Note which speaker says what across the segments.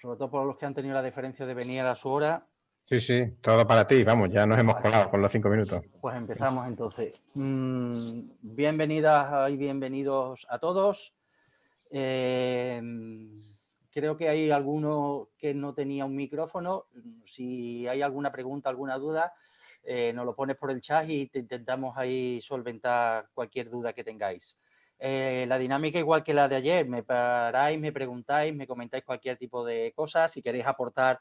Speaker 1: sobre todo por los que han tenido la deferencia de venir a su hora.
Speaker 2: Sí, sí, todo para ti, vamos, ya nos hemos colado con los 5 minutos.
Speaker 1: Pues empezamos entonces. Bienvenidas y bienvenidos a todos. Creo que hay alguno que no tenía un micrófono. Si hay alguna pregunta, alguna duda, nos lo pones por el chat y te intentamos ahí solventar cualquier duda que tengáis. La dinámica igual que la de ayer, me paráis, me preguntáis, me comentáis cualquier tipo de cosas. Si queréis aportar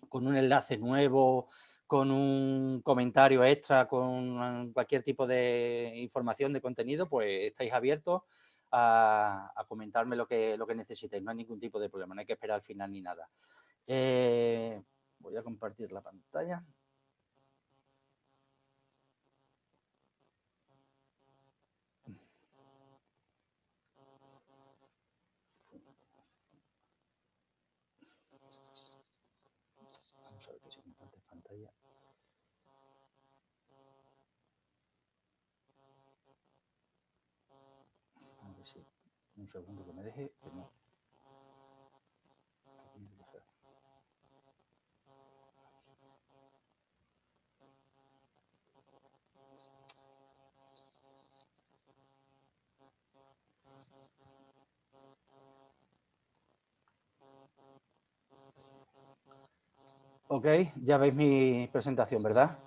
Speaker 1: con un enlace nuevo, con un comentario extra, con cualquier tipo de información, de contenido, pues estáis abiertos a comentarme lo que necesitéis. No hay ningún tipo de problema, no hay que esperar al final ni nada. Voy a compartir la pantalla. Vamos a ver que si compartes pantalla. A ver si un segundo que me deje, que no. Ok, ya veis mi presentación, ¿verdad?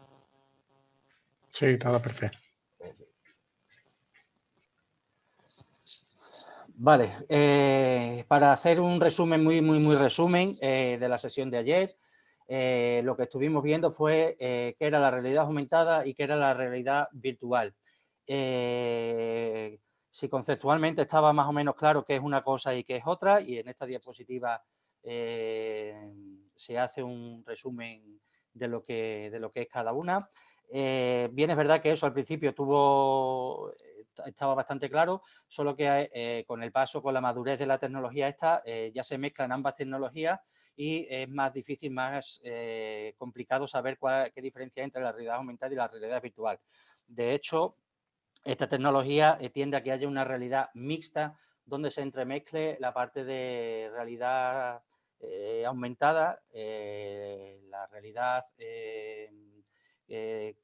Speaker 2: Sí, todo perfecto.
Speaker 1: Vale, para hacer un resumen, muy resumen de la sesión de ayer, lo que estuvimos viendo fue qué era la realidad aumentada y qué era la realidad virtual. Si conceptualmente estaba más o menos claro qué es una cosa y qué es otra, y en esta diapositiva se hace un resumen de lo que es cada una. Bien, es verdad que eso al principio estaba bastante claro, solo que con el paso, con la madurez de la tecnología esta, ya se mezclan ambas tecnologías y es más difícil, más complicado saber qué diferencia hay entre la realidad aumentada y la realidad virtual. De hecho, esta tecnología tiende a que haya una realidad mixta donde se entremezcle la parte de realidad aumentada, la realidad que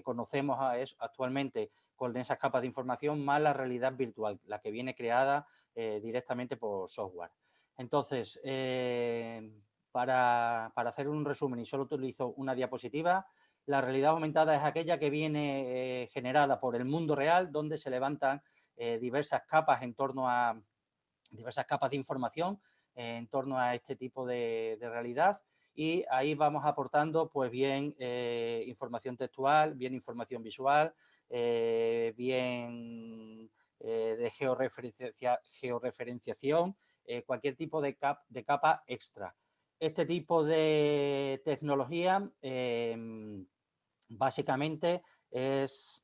Speaker 1: conocemos actualmente con esas capas de información, más la realidad virtual, la que viene creada directamente por software. Entonces, para hacer un resumen, y solo utilizo una diapositiva, la realidad aumentada es aquella que viene generada por el mundo real, donde se levantan diversas capas en torno a diversas capas de información en torno a este tipo de realidad, y ahí vamos aportando pues bien información textual, bien información visual, bien de georreferenciación, cualquier tipo de capa extra. Este tipo de tecnología básicamente es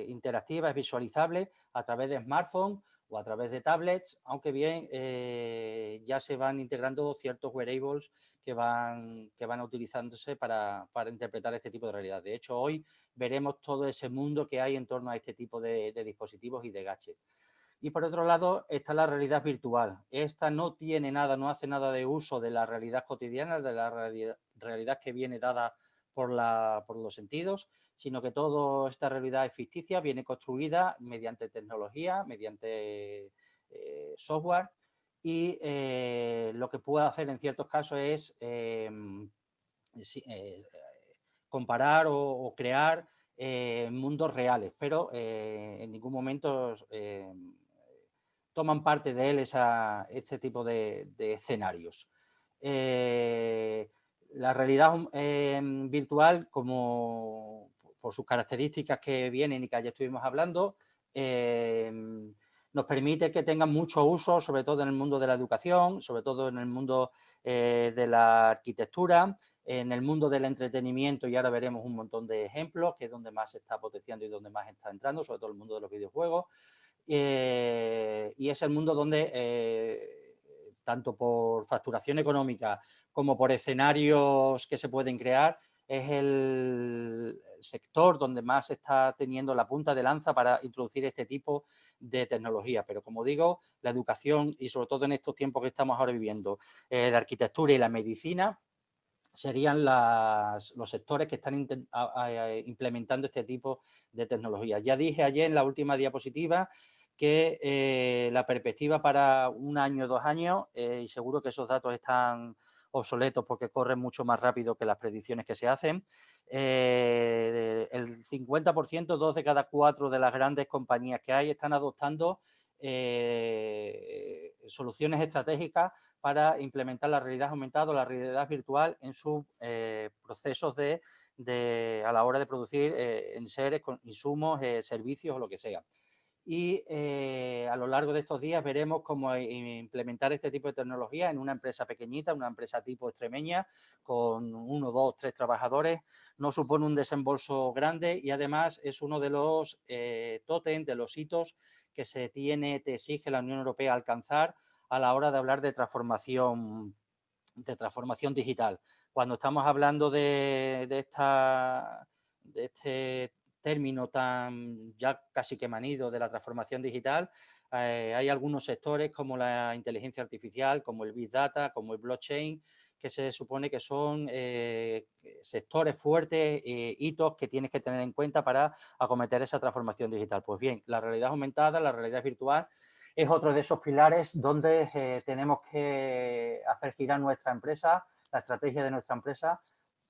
Speaker 1: interactiva, es visualizable a través de smartphones o a través de tablets, aunque bien ya se van integrando ciertos wearables que van utilizándose para interpretar este tipo de realidad. De hecho, hoy veremos todo ese mundo que hay en torno a este tipo de dispositivos y de gadgets. Y por otro lado está la realidad virtual. Esta no tiene nada, no hace nada de uso de la realidad cotidiana, de la realidad que viene dada por los sentidos, sino que toda esta realidad es ficticia, viene construida mediante tecnología, mediante software, y lo que puede hacer en ciertos casos es comparar o crear mundos reales, pero en ningún momento toman parte de él este tipo de escenarios. La realidad virtual, como por sus características que vienen y que ayer estuvimos hablando, nos permite que tengan mucho uso, sobre todo en el mundo de la educación, sobre todo en el mundo de la arquitectura, en el mundo del entretenimiento, y ahora veremos un montón de ejemplos, que es donde más se está potenciando y donde más está entrando, sobre todo el mundo de los videojuegos. Y es el mundo donde, tanto por facturación económica como por escenarios que se pueden crear, es sector donde más se está teniendo la punta de lanza para introducir este tipo de tecnología. Pero como digo, la educación y sobre todo en estos tiempos que estamos ahora viviendo, la arquitectura y la medicina serían los sectores que están implementando este tipo de tecnologías. Ya dije ayer en la última diapositiva que la perspectiva para 1 año, 2 años, y seguro que esos datos están obsoletos porque corren mucho más rápido que las predicciones que se hacen, el 50%, 2 de cada 4 de las grandes compañías que hay están adoptando soluciones estratégicas para implementar la realidad aumentada o la realidad virtual en sus procesos a la hora de producir enseres, insumos, servicios o lo que sea. Y a lo largo de estos días veremos cómo implementar este tipo de tecnología en una empresa pequeñita, una empresa tipo extremeña, con 1, 2, 3 trabajadores. No supone un desembolso grande y además es uno de los tótem, de los hitos que te exige la Unión Europea alcanzar a la hora de hablar de transformación digital. Cuando estamos hablando de este término tan ya casi que manido de la transformación digital, hay algunos sectores como la inteligencia artificial, como el Big Data, como el blockchain, que se supone que son sectores fuertes, hitos que tienes que tener en cuenta para acometer esa transformación digital. Pues bien, la realidad aumentada, la realidad virtual, es otro de esos pilares donde tenemos que hacer girar nuestra empresa, la estrategia de nuestra empresa,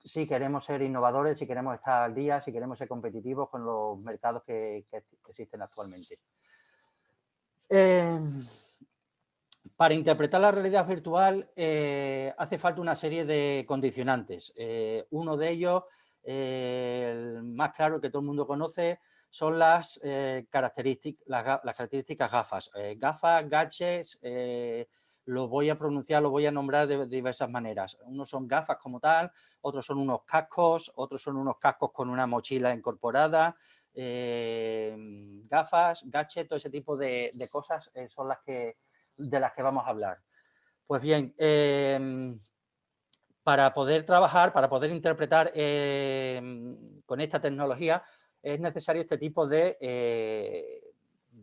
Speaker 1: si queremos ser innovadores, si queremos estar al día, si queremos ser competitivos con los mercados que existen actualmente. Para interpretar la realidad virtual hace falta una serie de condicionantes. Uno de ellos, el más claro que todo el mundo conoce, son las características gafas. Gafas, gadgets, lo voy a pronunciar, lo voy a nombrar de diversas maneras. Unos son gafas como tal, otros son unos cascos con una mochila incorporada. Gafas, gadgets, todo ese tipo de cosas son de las que vamos a hablar. Pues bien, para poder trabajar, para poder interpretar con esta tecnología, es necesario este tipo de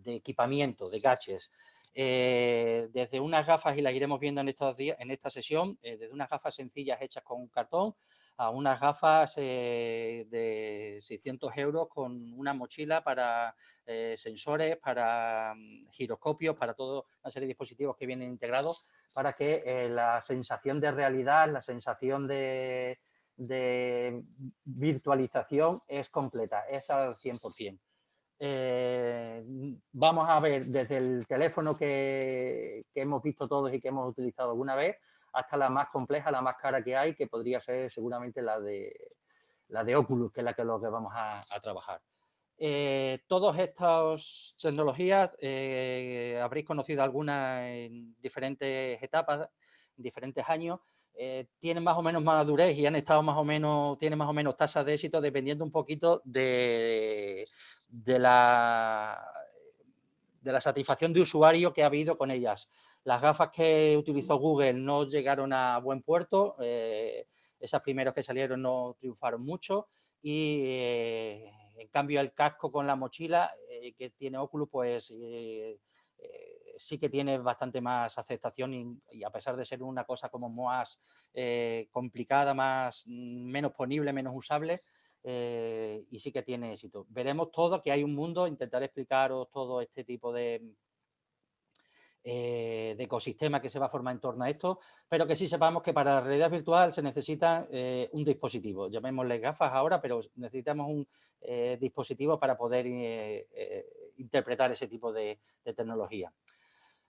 Speaker 1: equipamiento, de gadgets. Desde unas gafas, y las iremos viendo en estos días, en esta sesión, desde unas gafas sencillas hechas con cartón a unas gafas de 600 € con una mochila para sensores, para giroscopios, para toda una serie de dispositivos que vienen integrados para que la sensación de realidad, la sensación de virtualización es completa, es al 100%. Vamos a ver desde el teléfono que hemos visto todos y que hemos utilizado alguna vez hasta la más compleja, la más cara que hay, que podría ser seguramente la de Oculus, que es lo que vamos a trabajar. Todas estas tecnologías, habréis conocido algunas en diferentes etapas, en diferentes años, tienen más o menos madurez y han estado tienen más o menos tasas de éxito dependiendo un poquito de la satisfacción de usuario que ha habido con ellas. Las gafas que utilizó Google no llegaron a buen puerto, esas primeras que salieron no triunfaron mucho y en cambio el casco con la mochila que tiene Oculus pues sí que tiene bastante más aceptación y a pesar de ser una cosa como más complicada, menos ponible, menos usable, y sí que tiene éxito. Veremos todo, que hay un mundo, intentaré explicaros todo este tipo de ecosistema que se va a formar en torno a esto, pero que sí sepamos que para la realidad virtual se necesita un dispositivo, llamémosle gafas ahora, pero necesitamos un dispositivo para poder interpretar ese tipo de tecnología.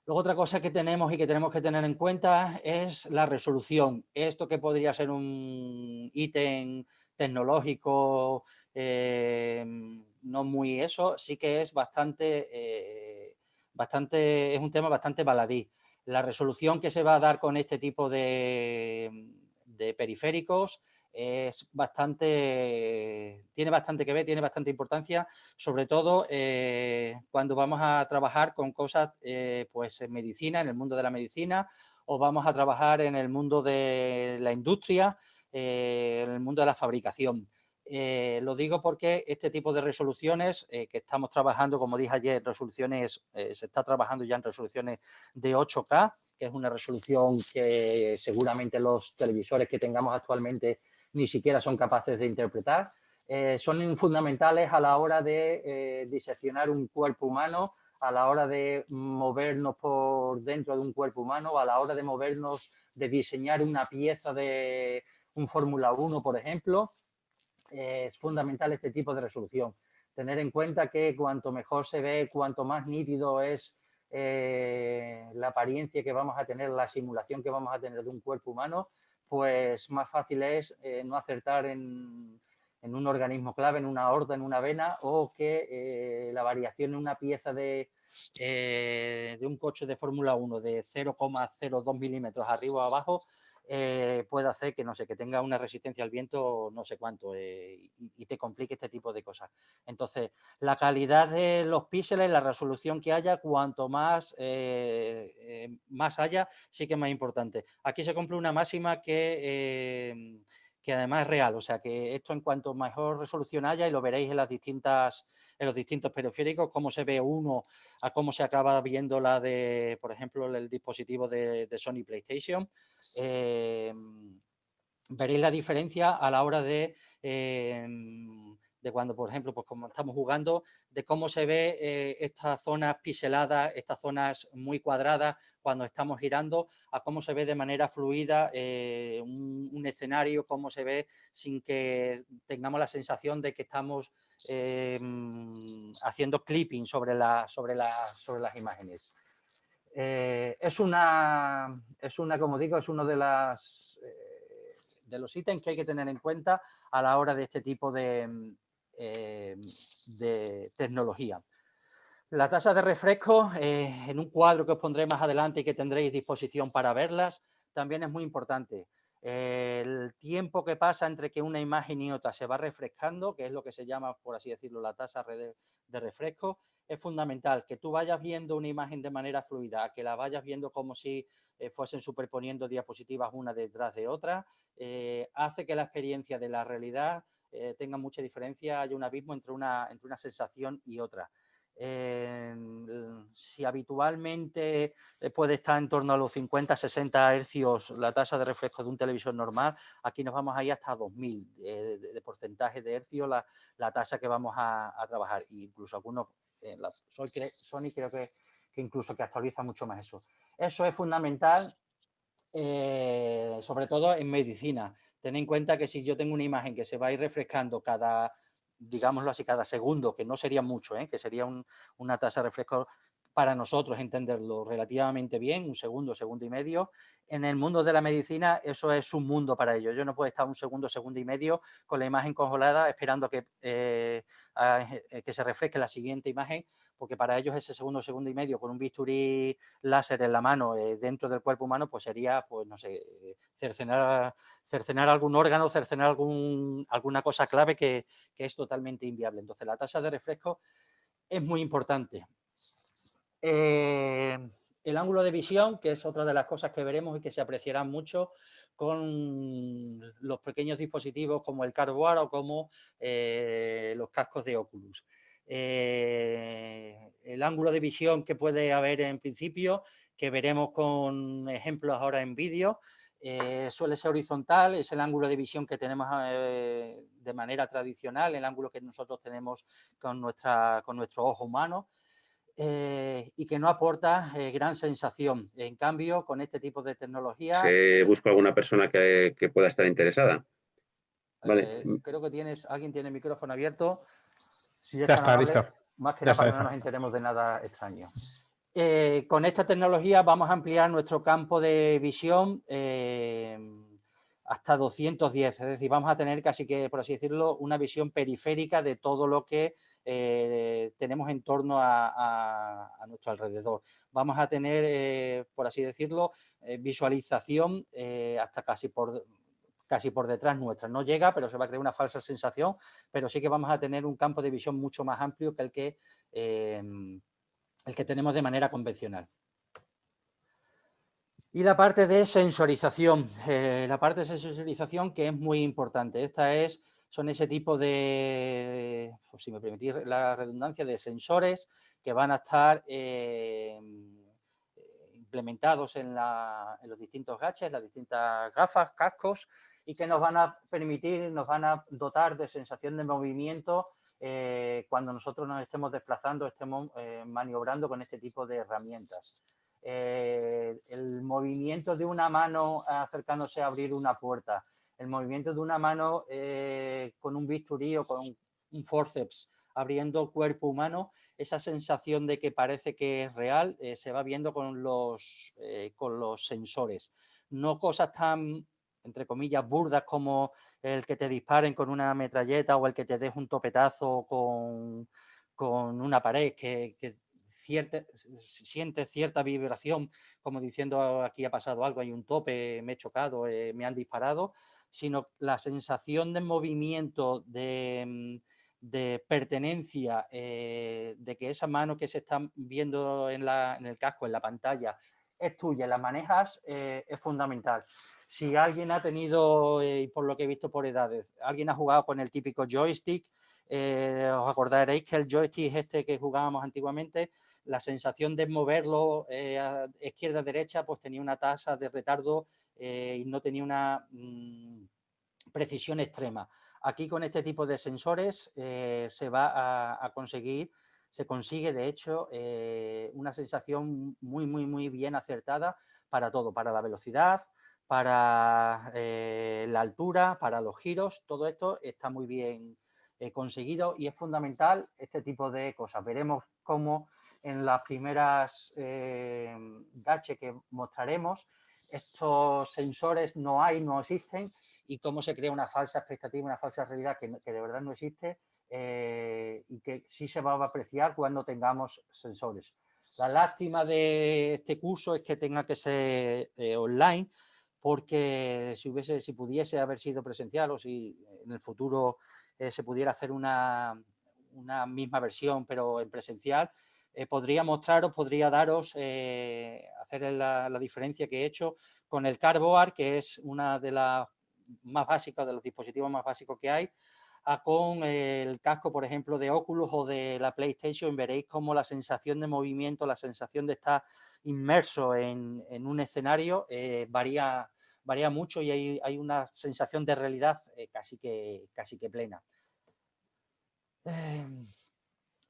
Speaker 1: Luego otra cosa que tenemos y que tenemos que tener en cuenta es la resolución. Esto que podría ser un ítem tecnológico, no muy eso, sí que es es un tema bastante baladí. La resolución que se va a dar con este tipo de periféricos tiene bastante que ver, tiene bastante importancia, sobre todo cuando vamos a trabajar con cosas pues en medicina, en el mundo de la medicina, o vamos a trabajar en el mundo de la industria, en el mundo de la fabricación. Lo digo porque este tipo de resoluciones que estamos trabajando, como dije ayer, resoluciones, se está trabajando ya en resoluciones de 8K, que es una resolución que seguramente los televisores que tengamos actualmente ni siquiera son capaces de interpretar. Son fundamentales a la hora de diseccionar un cuerpo humano, a la hora de movernos por dentro de un cuerpo humano, a la hora de movernos, de diseñar una pieza de un Fórmula 1, por ejemplo. Es fundamental este tipo de resolución. Tener en cuenta que cuanto mejor se ve, cuanto más nítido es la apariencia que vamos a tener, la simulación que vamos a tener de un cuerpo humano, pues más fácil es no acertar en un organismo clave, en una aorta, en una vena, o que la variación en una pieza de un coche de Fórmula 1 de 0,02 milímetros arriba o abajo puede hacer que, no sé, que tenga una resistencia al viento no sé cuánto y te complique este tipo de cosas. Entonces, la calidad de los píxeles, la resolución que haya, cuanto más, más haya, sí que es más importante. Aquí se cumple una máxima que además es real, o sea que esto en cuanto mejor resolución haya, y lo veréis en los distintos periféricos, cómo se ve uno a cómo se acaba viendo la de, por ejemplo, el dispositivo de Sony PlayStation. Veréis la diferencia a la hora de cuando, por ejemplo, pues como estamos jugando, de cómo se ve estas zonas pixeladas, estas zonas muy cuadradas cuando estamos girando, a cómo se ve de manera fluida un escenario, cómo se ve sin que tengamos la sensación de que estamos haciendo clipping sobre las imágenes. Es una, como digo, es uno de los ítems que hay que tener en cuenta a la hora de este tipo de tecnología. La tasa de refresco, en un cuadro que os pondré más adelante y que tendréis disposición para verlas, también es muy importante. El tiempo que pasa entre que una imagen y otra se va refrescando, que es lo que se llama, por así decirlo, la tasa de refresco, es fundamental. Que tú vayas viendo una imagen de manera fluida, que la vayas viendo como si fuesen superponiendo diapositivas una detrás de otra, hace que la experiencia de la realidad tenga mucha diferencia, hay un abismo entre una sensación y otra. Si habitualmente puede estar en torno a los 50-60 hercios la tasa de refresco de un televisor normal, aquí nos vamos a ir hasta 2000 de porcentaje de hercios la tasa que vamos a trabajar. E incluso algunos, Sony creo que incluso que actualiza mucho más eso. Eso es fundamental, sobre todo en medicina. Ten en cuenta que si yo tengo una imagen que se va a ir refrescando digámoslo así, cada segundo, que no sería mucho, que sería una tasa de refresco para nosotros entenderlo relativamente bien, un segundo, segundo y medio. En el mundo de la medicina eso es un mundo para ellos. Yo no puedo estar un segundo, segundo y medio con la imagen congelada esperando que se refresque la siguiente imagen, porque para ellos ese segundo, segundo y medio con un bisturí láser en la mano dentro del cuerpo humano, pues sería, pues no sé, cercenar algún órgano, cercenar alguna cosa clave que es totalmente inviable. Entonces la tasa de refresco es muy importante. El ángulo de visión, que es otra de las cosas que veremos y que se apreciarán mucho con los pequeños dispositivos como el Cardboard o como los cascos de Oculus. El ángulo de visión que puede haber en principio, que veremos con ejemplos ahora en vídeo, suele ser horizontal, es el ángulo de visión que tenemos de manera tradicional, el ángulo que nosotros tenemos con nuestro ojo humano. Y que no aporta gran sensación. En cambio, con este tipo de tecnología...
Speaker 3: Se busca alguna persona que pueda estar interesada. Vale.
Speaker 1: Creo que alguien tiene el micrófono abierto. Si
Speaker 2: ya está, listo.
Speaker 1: Más que nada para que no nos enteremos de nada extraño. Con esta tecnología vamos a ampliar nuestro campo de visión hasta 210, es decir, vamos a tener casi que, por así decirlo, una visión periférica de todo lo que tenemos en torno a nuestro alrededor. Vamos a tener, por así decirlo, visualización hasta casi por detrás nuestra. No llega, pero se va a crear una falsa sensación, pero sí que vamos a tener un campo de visión mucho más amplio que el que tenemos de manera convencional. Y la parte de sensorización, que es muy importante. Esta es son ese tipo de, pues si me permitís la redundancia, de sensores que van a estar implementados en los distintos gadgets, las distintas gafas, cascos, y que nos van a permitir, nos van a dotar de sensación de movimiento cuando nosotros nos estemos desplazando, estemos maniobrando con este tipo de herramientas. El movimiento de una mano acercándose a abrir una puerta, el movimiento de una mano con un bisturí o con un forceps abriendo el cuerpo humano, esa sensación de que parece que es real se va viendo con los sensores. No cosas tan, entre comillas, burdas como el que te disparen con una metralleta o el que te des un topetazo con una pared que siente cierta vibración, como diciendo aquí ha pasado algo, hay un tope, me he chocado, me han disparado, sino la sensación de movimiento, de pertenencia, de que esa mano que se está viendo en el casco, en la pantalla, es tuya, la manejas, es fundamental. Si alguien ha tenido, y por lo que he visto por edades, alguien ha jugado con el típico joystick, os acordaréis que el joystick este que jugábamos antiguamente, la sensación de moverlo a izquierda a derecha, pues tenía una tasa de retardo y no tenía una precisión extrema. Aquí con este tipo de sensores se va a conseguir, se consigue de hecho una sensación muy bien acertada para todo, para la velocidad, para la altura, para los giros, todo esto está muy bien conseguido y es fundamental este tipo de cosas. Veremos cómo en las primeras gadgets que mostraremos estos sensores no existen y cómo se crea una falsa expectativa, una falsa realidad que de verdad no existe y que sí se va a apreciar cuando tengamos sensores. La lástima de este curso es que tenga que ser online, porque si pudiese haber sido presencial o si en el futuro se pudiera hacer una misma versión pero en presencial, podría mostraros, podría daros, hacer la diferencia que he hecho con el Cardboard, que es una de las más básicas, de los dispositivos más básicos que hay, con el casco, por ejemplo, de Oculus o de la PlayStation. Veréis cómo la sensación de movimiento, la sensación de estar inmerso en un escenario varía mucho y hay una sensación de realidad casi que plena.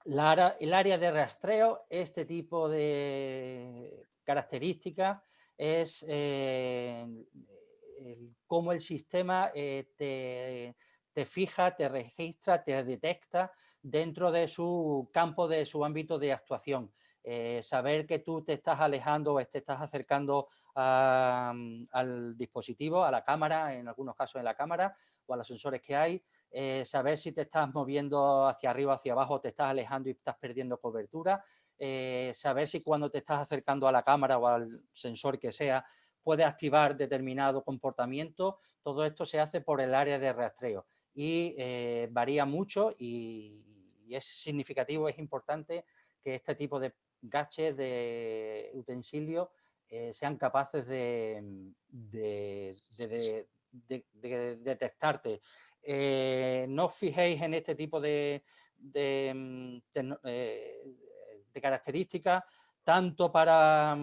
Speaker 1: El área de rastreo, este tipo de características es cómo el sistema te fija, te registra, te detecta dentro de su campo, de su ámbito de actuación. Saber que tú te estás alejando o te estás acercando al dispositivo, a la cámara, en algunos casos en la cámara o a los sensores que hay, saber si te estás moviendo hacia arriba o hacia abajo, te estás alejando y estás perdiendo cobertura, saber si cuando te estás acercando a la cámara o al sensor que sea, puede activar determinado comportamiento. Todo esto se hace por el área de rastreo y varía mucho y es significativo, es importante que este tipo de gadgets, de utensilios, sean capaces de detectarte. No os fijéis en este tipo de características tanto para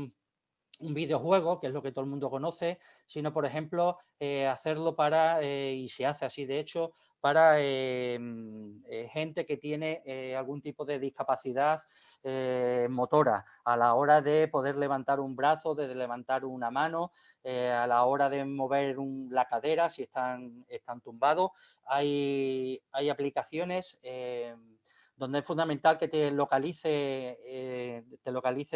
Speaker 1: un videojuego, que es lo que todo el mundo conoce, sino, por ejemplo, hacerlo para, y se hace así de hecho, para gente que tiene algún tipo de discapacidad motora a la hora de poder levantar un brazo, de levantar una mano, a la hora de mover la cadera, si están tumbados. Hay aplicaciones donde es fundamental que te localice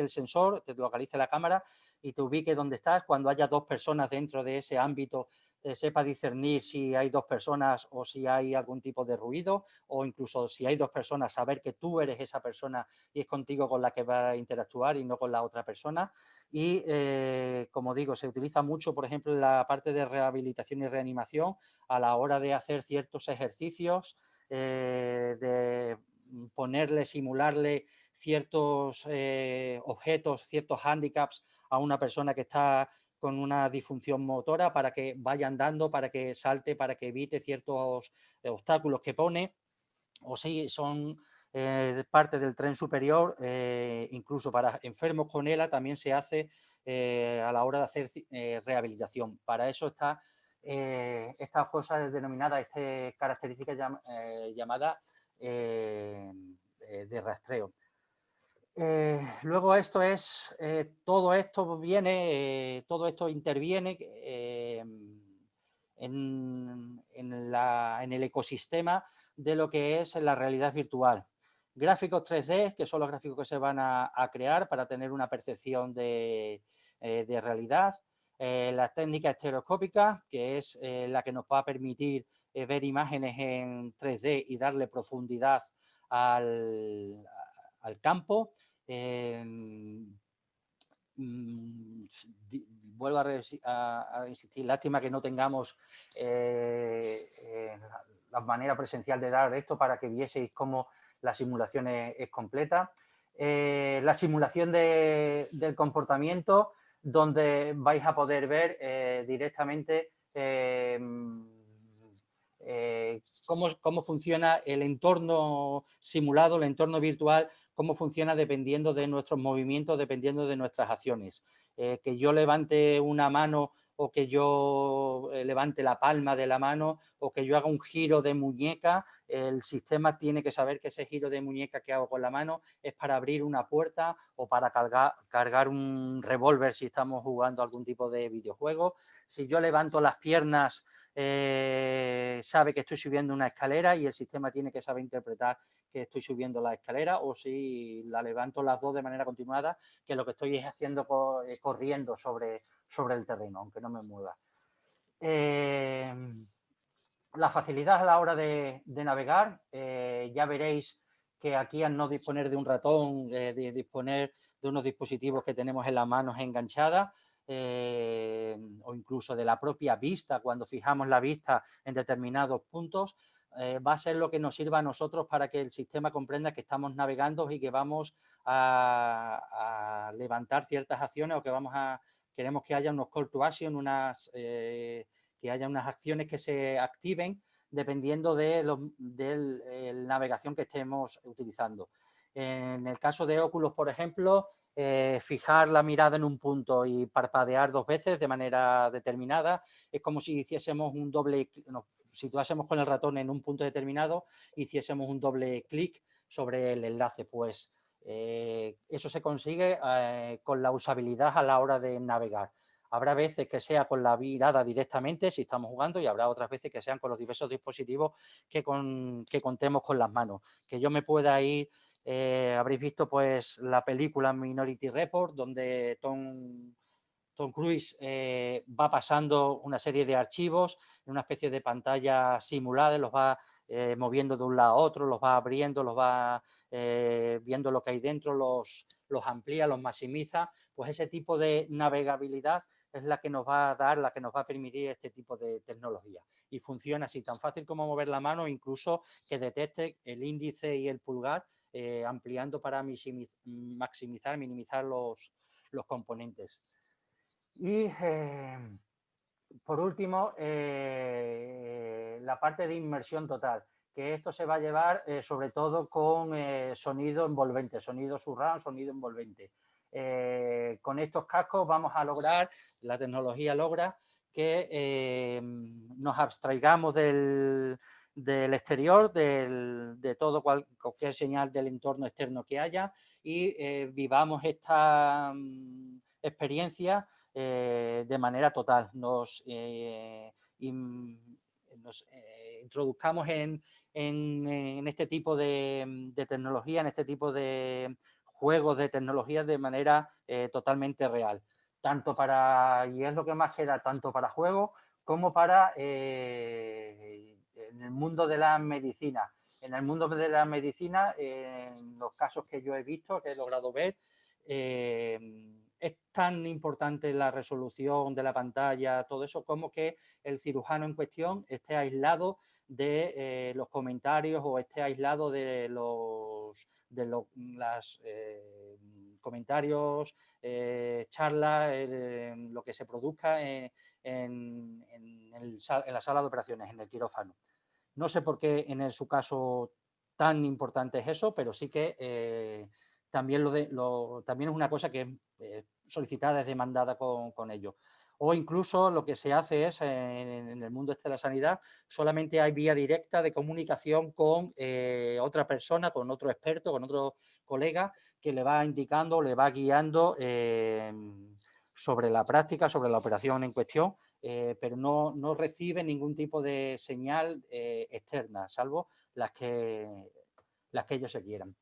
Speaker 1: el sensor, te localice la cámara y te ubique donde estás. Cuando haya dos personas dentro de ese ámbito, sepa discernir si hay dos personas o si hay algún tipo de ruido, o incluso si hay dos personas, saber que tú eres esa persona y es contigo con la que va a interactuar y no con la otra persona. Y, como digo, se utiliza mucho, por ejemplo, en la parte de rehabilitación y reanimación a la hora de hacer ciertos ejercicios, de ponerle, simularle ciertos objetos, ciertos hándicaps a una persona que está con una disfunción motora para que vaya andando, para que salte, para que evite ciertos obstáculos que pone, o si son parte del tren superior, incluso para enfermos con ELA también se hace a la hora de hacer rehabilitación. Para eso está esta cosa denominada, esta característica llamada de rastreo. Luego todo esto viene, todo esto interviene en el ecosistema de lo que es la realidad virtual. Gráficos 3D, que son los gráficos que se van a crear para tener una percepción de realidad. La técnica estereoscópica, que es la que nos va a permitir ver imágenes en 3D y darle profundidad al campo. Vuelvo a insistir, lástima que no tengamos la manera presencial de dar esto para que vieseis cómo la simulación es completa. La simulación del comportamiento, donde vais a poder ver directamente cómo funciona el entorno simulado, el entorno virtual, cómo funciona dependiendo de nuestros movimientos, dependiendo de nuestras acciones. Que yo levante una mano o que yo levante la palma de la mano o que yo haga un giro de muñeca, el sistema tiene que saber que ese giro de muñeca que hago con la mano es para abrir una puerta o para cargar un revólver si estamos jugando algún tipo de videojuego. Si yo levanto las piernas, sabe que estoy subiendo una escalera y el sistema tiene que saber interpretar que estoy subiendo la escalera, o si la levanto las dos de manera continuada, que lo que estoy es haciendo corriendo sobre el terreno, aunque no me mueva. La facilidad a la hora de navegar, ya veréis que aquí al no disponer de un ratón, de disponer de unos dispositivos que tenemos en las manos enganchadas, o incluso de la propia vista, cuando fijamos la vista en determinados puntos, va a ser lo que nos sirva a nosotros para que el sistema comprenda que estamos navegando y que vamos a levantar ciertas acciones, o que queremos que haya unos call to action, que haya unas acciones que se activen dependiendo de la navegación que estemos utilizando. En el caso de Oculus, por ejemplo, fijar la mirada en un punto y parpadear 2 veces de manera determinada es como si hiciésemos un doble, situásemos con el ratón en un punto determinado, hiciésemos un doble clic sobre el enlace. Pues eso se consigue con la usabilidad a la hora de navegar. Habrá veces que sea con la mirada directamente si estamos jugando, y habrá otras veces que sean con los diversos dispositivos que contemos con las manos. Que yo me pueda ir, habréis visto pues la película Minority Report, donde Tom Cruise va pasando una serie de archivos en una especie de pantalla simulada, los va moviendo de un lado a otro, los va abriendo, los va viendo lo que hay dentro, los amplía, los maximiza. Pues ese tipo de navegabilidad es la que nos va a dar, la que nos va a permitir este tipo de tecnología. Y funciona así, tan fácil como mover la mano, incluso que detecte el índice y el pulgar, ampliando para maximizar, minimizar los componentes. Y por último, la parte de inmersión total, que esto se va a llevar sobre todo con sonido envolvente, sonido surround, sonido envolvente. Con estos cascos vamos a lograr, la tecnología logra que nos abstraigamos del exterior, de todo cualquier señal del entorno externo que haya, y vivamos esta experiencia de manera total. Nos introduzcamos en este tipo de tecnología, en este tipo de juegos de tecnología de manera totalmente real. Y es lo que más queda, tanto para juegos como para en el mundo de la medicina. En el mundo de la medicina, en los casos que yo he visto, que he logrado ver, es tan importante la resolución de la pantalla, todo eso, como que el cirujano en cuestión esté aislado de los comentarios, o esté aislado de las comentarios, charlas, lo que se produzca en la sala de operaciones, en el quirófano. No sé por qué en su caso tan importante es eso, pero sí que también, también es una cosa que es solicitada, es demandada con ello. O incluso lo que se hace es, en el mundo de la sanidad, solamente hay vía directa de comunicación con otra persona, con otro experto, con otro colega, que le va indicando, le va guiando sobre la práctica, sobre la operación en cuestión, pero no recibe ningún tipo de señal externa, salvo las que ellos se quieran.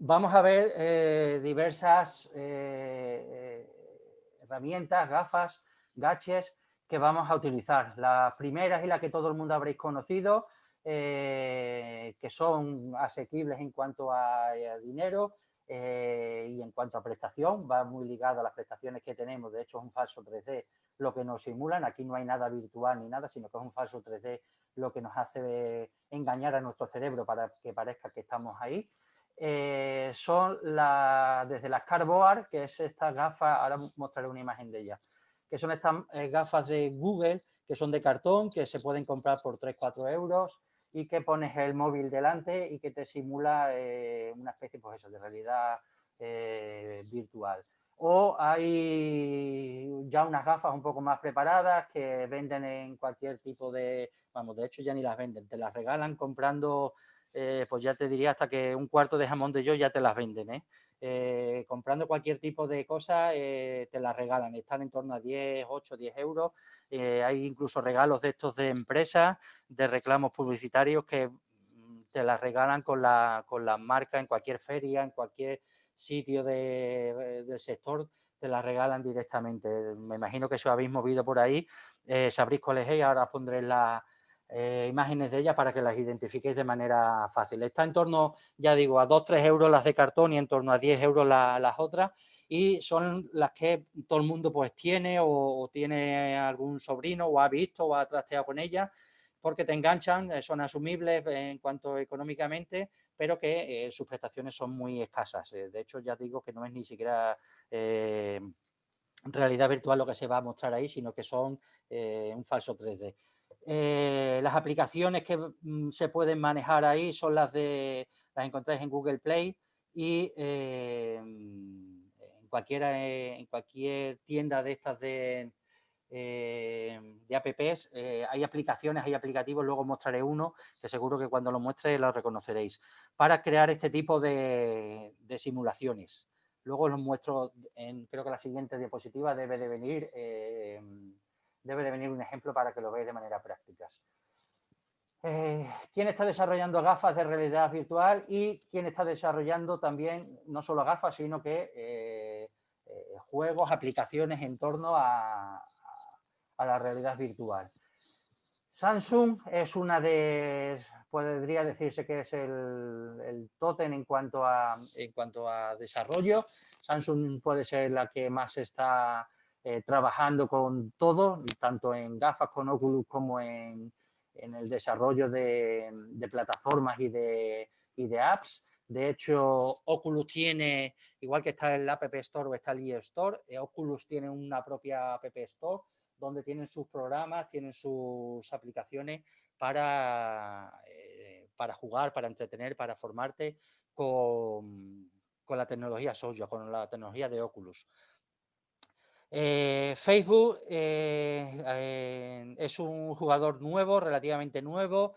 Speaker 1: Vamos a ver diversas herramientas, gafas, gadgets que vamos a utilizar. Las primeras y las que todo el mundo habréis conocido, que son asequibles en cuanto a dinero y en cuanto a prestación, va muy ligado a las prestaciones que tenemos. De hecho, es un falso 3D lo que nos simulan. Aquí no hay nada virtual ni nada, sino que es un falso 3D lo que nos hace engañar a nuestro cerebro para que parezca que estamos ahí. Son desde las Cardboard, que es estas gafas, ahora mostraré una imagen de ellas, que son estas gafas de Google, que son de cartón, que se pueden comprar por 3-4 euros y que pones el móvil delante y que te simula una especie, pues eso, de realidad virtual. O hay ya unas gafas un poco más preparadas que venden en cualquier tipo de... Vamos, de hecho ya ni las venden, te las regalan comprando... pues ya te diría hasta que un cuarto de jamón de york ya te las venden, comprando cualquier tipo de cosa te las regalan, están en torno a 10, 8, 10 euros, hay incluso regalos de estos de empresas, de reclamos publicitarios que te las regalan con la marca en cualquier feria, en cualquier sitio del sector, te las regalan directamente. Me imagino que si os habéis movido por ahí, sabréis cuáles es, ahora os pondré imágenes de ellas para que las identifiquéis de manera fácil. Está en torno, ya digo, a 2-3 euros las de cartón y en torno a 10 euros las otras, y son las que todo el mundo pues tiene o tiene algún sobrino o ha visto o ha trasteado con ellas, porque te enganchan, son asumibles en cuanto económicamente, pero que sus prestaciones son muy escasas. De hecho, ya digo que no es ni siquiera realidad virtual lo que se va a mostrar ahí, sino que son un falso 3D. Las aplicaciones que se pueden manejar ahí son las encontráis en Google Play y en cualquier tienda de estas de apps, hay aplicaciones, hay aplicativos, luego mostraré uno que seguro que cuando lo muestre lo reconoceréis, para crear este tipo de simulaciones. Luego los muestro, creo que la siguiente diapositiva debe de venir un ejemplo para que lo veáis de manera práctica. ¿Quién está desarrollando gafas de realidad virtual y quién está desarrollando también no solo gafas, sino que juegos, aplicaciones en torno a la realidad virtual? Samsung es una podría decirse que es el tótem en cuanto a desarrollo. Samsung puede ser la que más está trabajando con todo, tanto en gafas con Oculus como en el desarrollo de plataformas y de apps. De hecho, Oculus tiene, igual que está el App Store o está el eStore, Oculus tiene una propia App Store donde tienen sus programas, tienen sus aplicaciones para jugar, para entretener, para formarte con la tecnología Sojo, con la tecnología de Oculus. Facebook es un jugador nuevo, relativamente nuevo.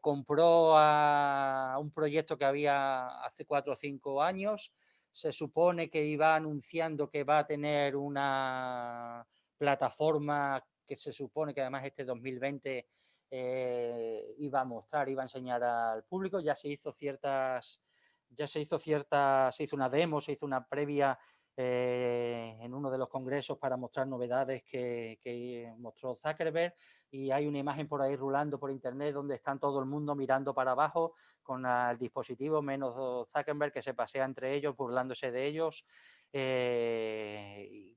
Speaker 1: Compró a un proyecto que había hace 4 o 5 años. Se supone que iba anunciando que va a tener una plataforma que se supone que además este 2020 iba a mostrar, iba a enseñar al público. Ya se hizo una demo, se hizo una previa en uno de los congresos para mostrar novedades que mostró Zuckerberg, y hay una imagen por ahí rulando por internet donde están todo el mundo mirando para abajo con el dispositivo, menos Zuckerberg, que se pasea entre ellos burlándose de ellos.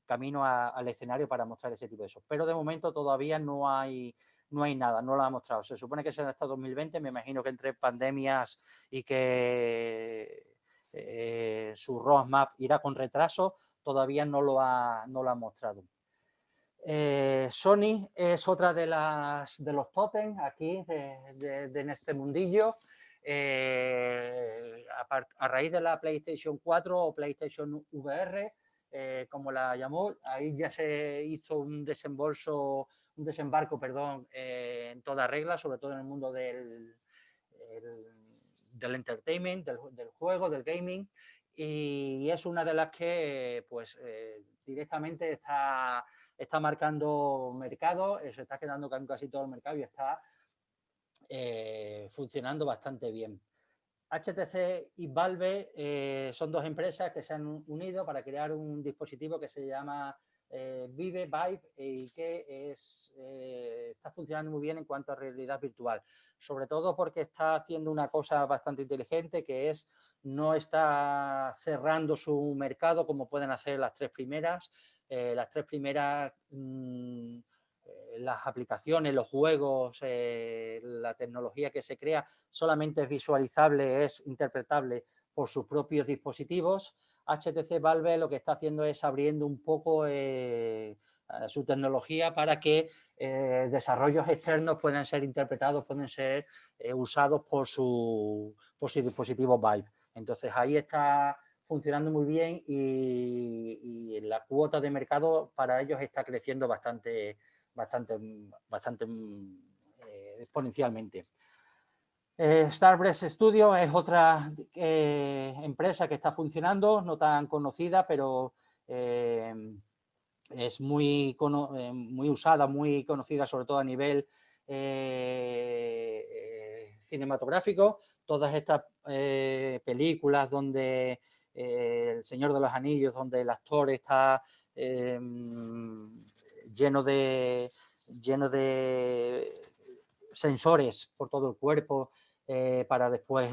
Speaker 1: camino al escenario para mostrar ese tipo de eso. Pero de momento todavía no hay nada, no lo ha mostrado. Se supone que será hasta 2020, me imagino que entre pandemias y que su roadmap irá con retraso, todavía no lo ha mostrado. Sony es otra de los tótems aquí en este mundillo. A raíz de la PlayStation 4 o PlayStation VR, como la llamó, ahí ya se hizo un desembarco, en toda regla, sobre todo en el mundo del entertainment, del juego, del gaming, y es una de las que pues directamente está marcando mercado, se está quedando con casi todo el mercado y está funcionando bastante bien. HTC y Valve son dos empresas que se han unido para crear un dispositivo que se llama Vive y que está funcionando muy bien en cuanto a realidad virtual, sobre todo porque está haciendo una cosa bastante inteligente, que es no está cerrando su mercado como pueden hacer las tres primeras. Las aplicaciones, los juegos, la tecnología que se crea solamente es visualizable, es interpretable por sus propios dispositivos. HTC Valve lo que está haciendo es abriendo un poco su tecnología para que desarrollos externos puedan ser interpretados, pueden ser usados por su dispositivo Vive. Entonces ahí está funcionando muy bien y la cuota de mercado para ellos está creciendo bastante exponencialmente. Starbreeze Studio es otra empresa que está funcionando, no tan conocida, pero es muy usada, muy conocida, sobre todo a nivel cinematográfico. Todas estas películas donde El Señor de los Anillos, donde el actor está lleno de sensores por todo el cuerpo para después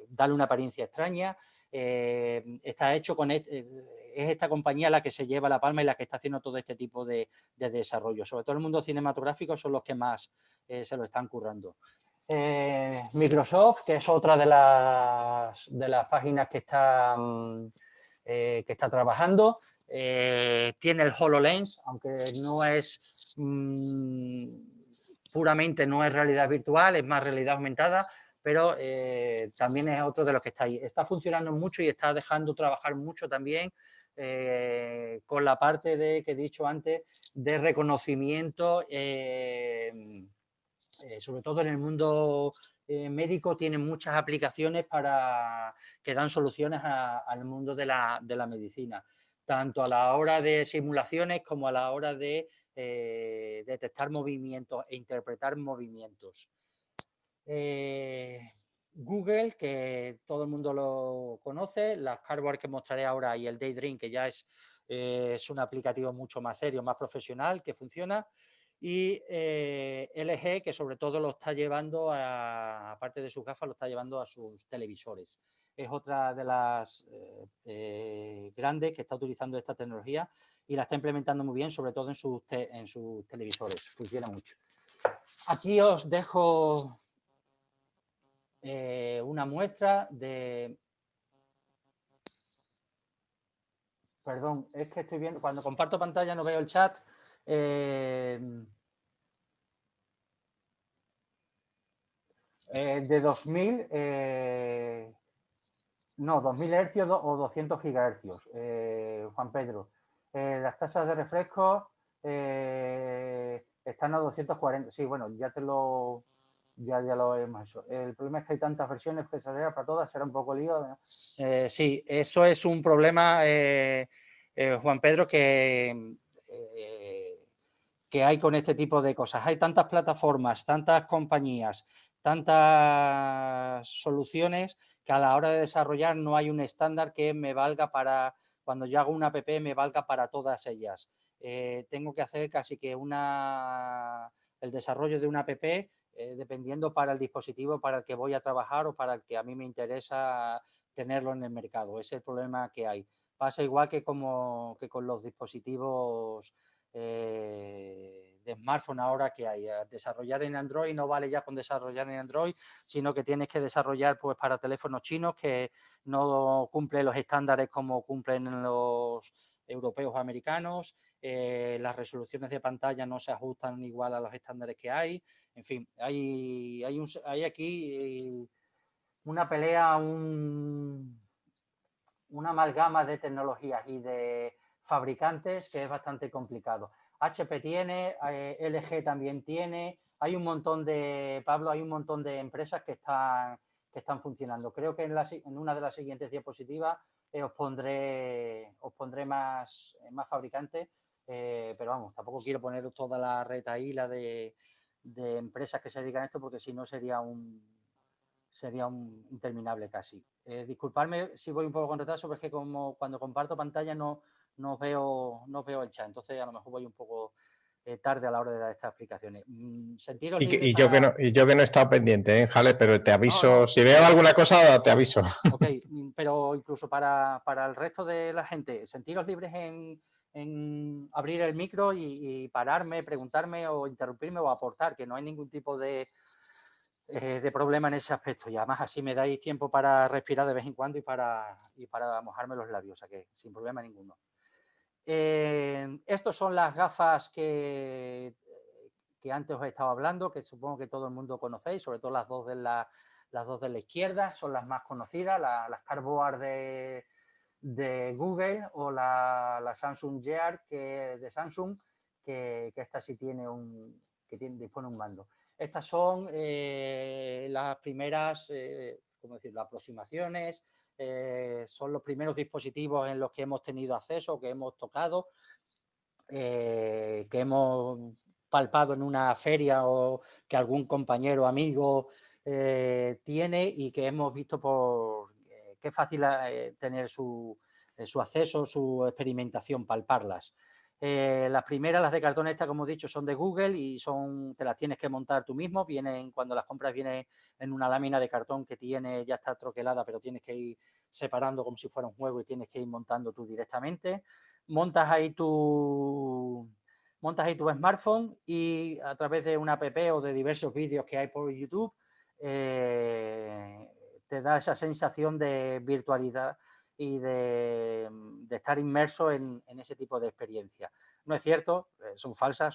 Speaker 1: darle una apariencia extraña. Está hecho con es esta compañía la que se lleva la palma y la que está haciendo todo este tipo de desarrollo. Sobre todo el mundo cinematográfico son los que más se lo están currando. Microsoft, que es otra de las páginas que está trabajando, tiene el HoloLens, aunque no es puramente, no es realidad virtual, es más realidad aumentada, pero también es otro de los que está ahí. Está funcionando mucho y está dejando trabajar mucho también con la parte que he dicho antes de reconocimiento, sobre todo en el mundo médico, tiene muchas aplicaciones que dan soluciones al mundo de la medicina, tanto a la hora de simulaciones como a la hora de detectar movimientos e interpretar movimientos. Google, que todo el mundo lo conoce, las Cardboard que mostraré ahora y el Daydream, que ya es un aplicativo mucho más serio, más profesional, que funciona. Y LG, que sobre todo lo está llevando, aparte de sus gafas, lo está llevando a sus televisores. Es otra de las grandes que está utilizando esta tecnología y la está implementando muy bien, sobre todo en sus televisores. Funciona mucho. Aquí os dejo una muestra de... Perdón, es que estoy viendo, cuando comparto pantalla no veo el chat. De 2000, no, 2000 hercios o 200 gigahercios, Juan Pedro. Las tasas de refresco están a 240. Sí, bueno, ya lo hemos hecho. El problema es que hay tantas versiones que saldrá para todas, será un poco lío. Sí, eso es un problema, Juan Pedro, que hay con este tipo de cosas. Hay tantas plataformas, tantas compañías, tantas soluciones que a la hora de desarrollar no hay un estándar que me valga para, cuando yo hago una app, me valga para todas ellas. Tengo que hacer casi que el desarrollo de una app dependiendo para el dispositivo para el que voy a trabajar o para el que a mí me interesa tenerlo en el mercado. Ese es el problema que hay. Pasa igual que con los dispositivos de smartphone ahora que hay. Desarrollar en Android no vale ya con desarrollar en Android, sino que tienes que desarrollar pues para teléfonos chinos que no cumplen los estándares como cumplen los europeos o americanos. Las resoluciones de pantalla no se ajustan igual a los estándares que hay. En fin, hay aquí una pelea, una amalgama de tecnologías y de fabricantes que es bastante complicado. HP tiene, LG también tiene, hay un montón de, Pablo, hay un montón de empresas que están funcionando. Creo que en una de las siguientes diapositivas os pondré más fabricantes, pero vamos, tampoco quiero poner toda la retaíla de empresas que se dedican a esto porque si no sería un interminable casi. Disculpadme si voy un poco con retraso, pero es que como cuando comparto pantalla no veo el chat, entonces a lo mejor voy un poco tarde a la hora de dar estas explicaciones. Sentiros libres
Speaker 2: yo que no he estado pendiente, Jale, pero te aviso,
Speaker 1: no.
Speaker 2: Si veo alguna cosa, te aviso.
Speaker 1: Ok, pero incluso para el resto de la gente, sentiros libres en abrir el micro y pararme, preguntarme o interrumpirme o aportar, que no hay ningún tipo de problema en ese aspecto, y además así me dais tiempo para respirar de vez en cuando y para mojarme los labios, o sea que sin problema ninguno. Estos son las gafas que antes os he estado hablando, que supongo que todo el mundo conocéis, sobre todo las dos de la izquierda, son las más conocidas, las Cardboard de Google o la Samsung Gear de Samsung, que esta sí dispone un mando. Estas son las primeras, ¿cómo decirlo?, aproximaciones, son los primeros dispositivos en los que hemos tenido acceso, que hemos tocado, que hemos palpado en una feria o que algún compañero o amigo tiene y que hemos visto que es fácil tener su acceso, su experimentación, palparlas. Las primeras, las de cartón esta, como he dicho, son de Google y te las tienes que montar tú mismo. Cuando las compras viene en una lámina de cartón que ya está troquelada, pero tienes que ir separando como si fuera un juego y tienes que ir montando tú directamente. Montas ahí tu smartphone y a través de una app o de diversos vídeos que hay por YouTube te da esa sensación de virtualidad y de estar inmerso en ese tipo de experiencia. No es cierto, son falsas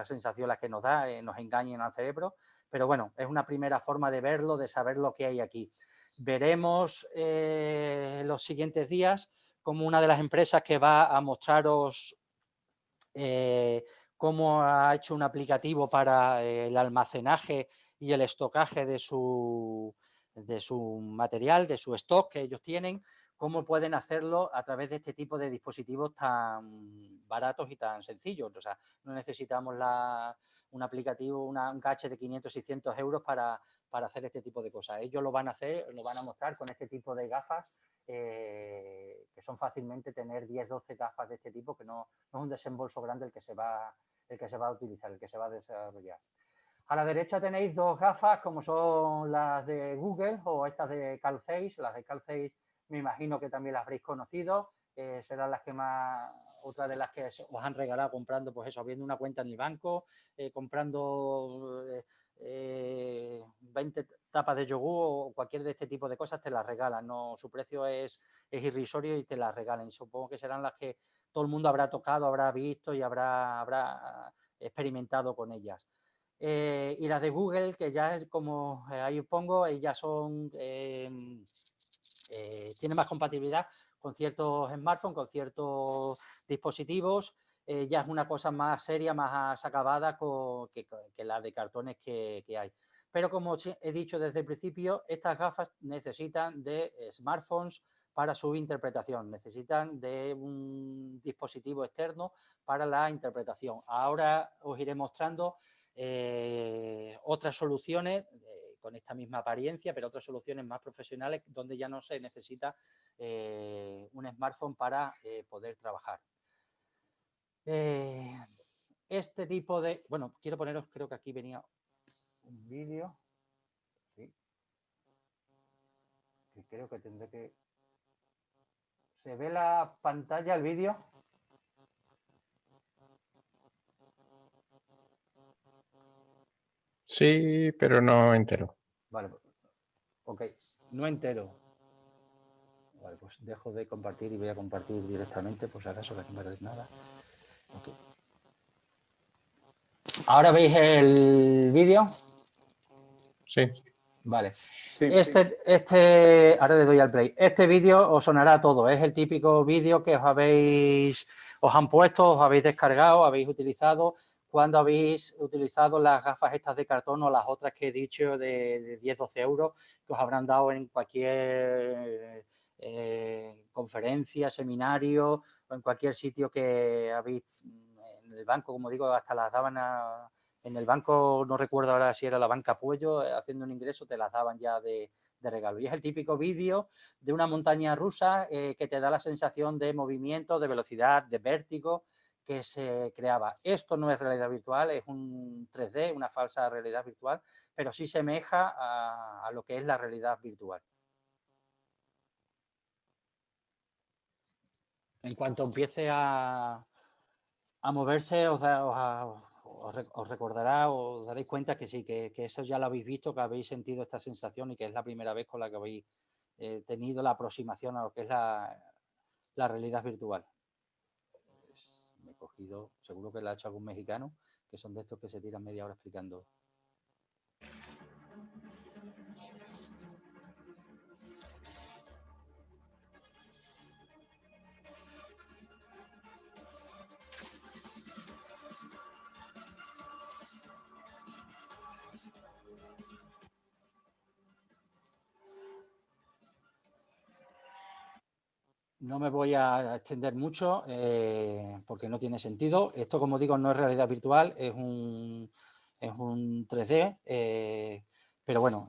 Speaker 1: sensaciones las que nos da, nos engañan al cerebro, pero bueno, es una primera forma de verlo, de saber lo que hay aquí. Veremos los siguientes días como una de las empresas que va a mostraros cómo ha hecho un aplicativo para el almacenaje y el estocaje de su material, de su stock que ellos tienen, cómo pueden hacerlo a través de este tipo de dispositivos tan baratos y tan sencillos. O sea, no necesitamos un aplicativo, un cache de 500, 600 euros para hacer este tipo de cosas. Ellos lo van a hacer, lo van a mostrar con este tipo de gafas, que son fácilmente tener 10, 12 gafas de este tipo, que no es un desembolso grande el que se va a utilizar, el que se va a desarrollar. A la derecha tenéis dos gafas como son las de Google o estas de Carl Zeiss. Las de Carl Zeiss me imagino que también las habréis conocido. Serán las que otra de las que os han regalado comprando, pues eso, abriendo una cuenta en el banco, comprando 20 tapas de yogur o cualquier de este tipo de cosas, te las regalan. No, su precio es irrisorio y te las regalan. Supongo que serán las que todo el mundo habrá tocado, habrá visto y habrá experimentado con ellas. Y las de Google, que ya es como ahí os pongo, ellas tienen más compatibilidad con ciertos smartphones, con ciertos dispositivos. Ya es una cosa más seria, más acabada que la de cartones que hay. Pero como he dicho desde el principio, estas gafas necesitan de smartphones para su interpretación, necesitan de un dispositivo externo para la interpretación. Ahora os iré mostrando otras soluciones con esta misma apariencia, pero otras soluciones más profesionales donde ya no se necesita un smartphone para poder trabajar. Este tipo de... Bueno, quiero poneros, creo que aquí venía un vídeo. Sí. Que creo que tendré que... ¿Se ve la pantalla, el vídeo?
Speaker 2: Sí, pero no entero.
Speaker 1: Vale, ok, no entero. Vale, pues dejo de compartir y voy a compartir directamente, por si acaso, que aquí no veis nada. Okay. ¿Ahora veis el vídeo?
Speaker 2: Sí.
Speaker 1: Vale.
Speaker 4: Sí.
Speaker 1: Ahora le doy al play. Este vídeo os sonará todo. Es el típico vídeo que os han puesto, os habéis descargado, habéis utilizado cuando habéis utilizado las gafas estas de cartón o las otras que he dicho de 10-12 euros que os habrán dado en cualquier conferencia, seminario o en cualquier sitio que habéis en el banco, como digo, hasta las daban en el banco, no recuerdo ahora si era la banca Puello, haciendo un ingreso te las daban ya de regalo. Y es el típico vídeo de una montaña rusa que te da la sensación de movimiento, de velocidad, de vértigo que se creaba. Esto no es realidad virtual, es un 3D, una falsa realidad virtual, pero sí semeja a lo que es la realidad virtual. En cuanto empiece a moverse, os recordará, os daréis cuenta que sí, que eso ya lo habéis visto, que habéis sentido esta sensación y que es la primera vez con la que habéis tenido la aproximación a lo que es la realidad virtual. Pues me he cogido, seguro que lo ha hecho algún mexicano, que son de estos que se tiran media hora explicando. No me voy a extender mucho porque no tiene sentido. Esto, como digo, no es realidad virtual, es un 3D, pero bueno,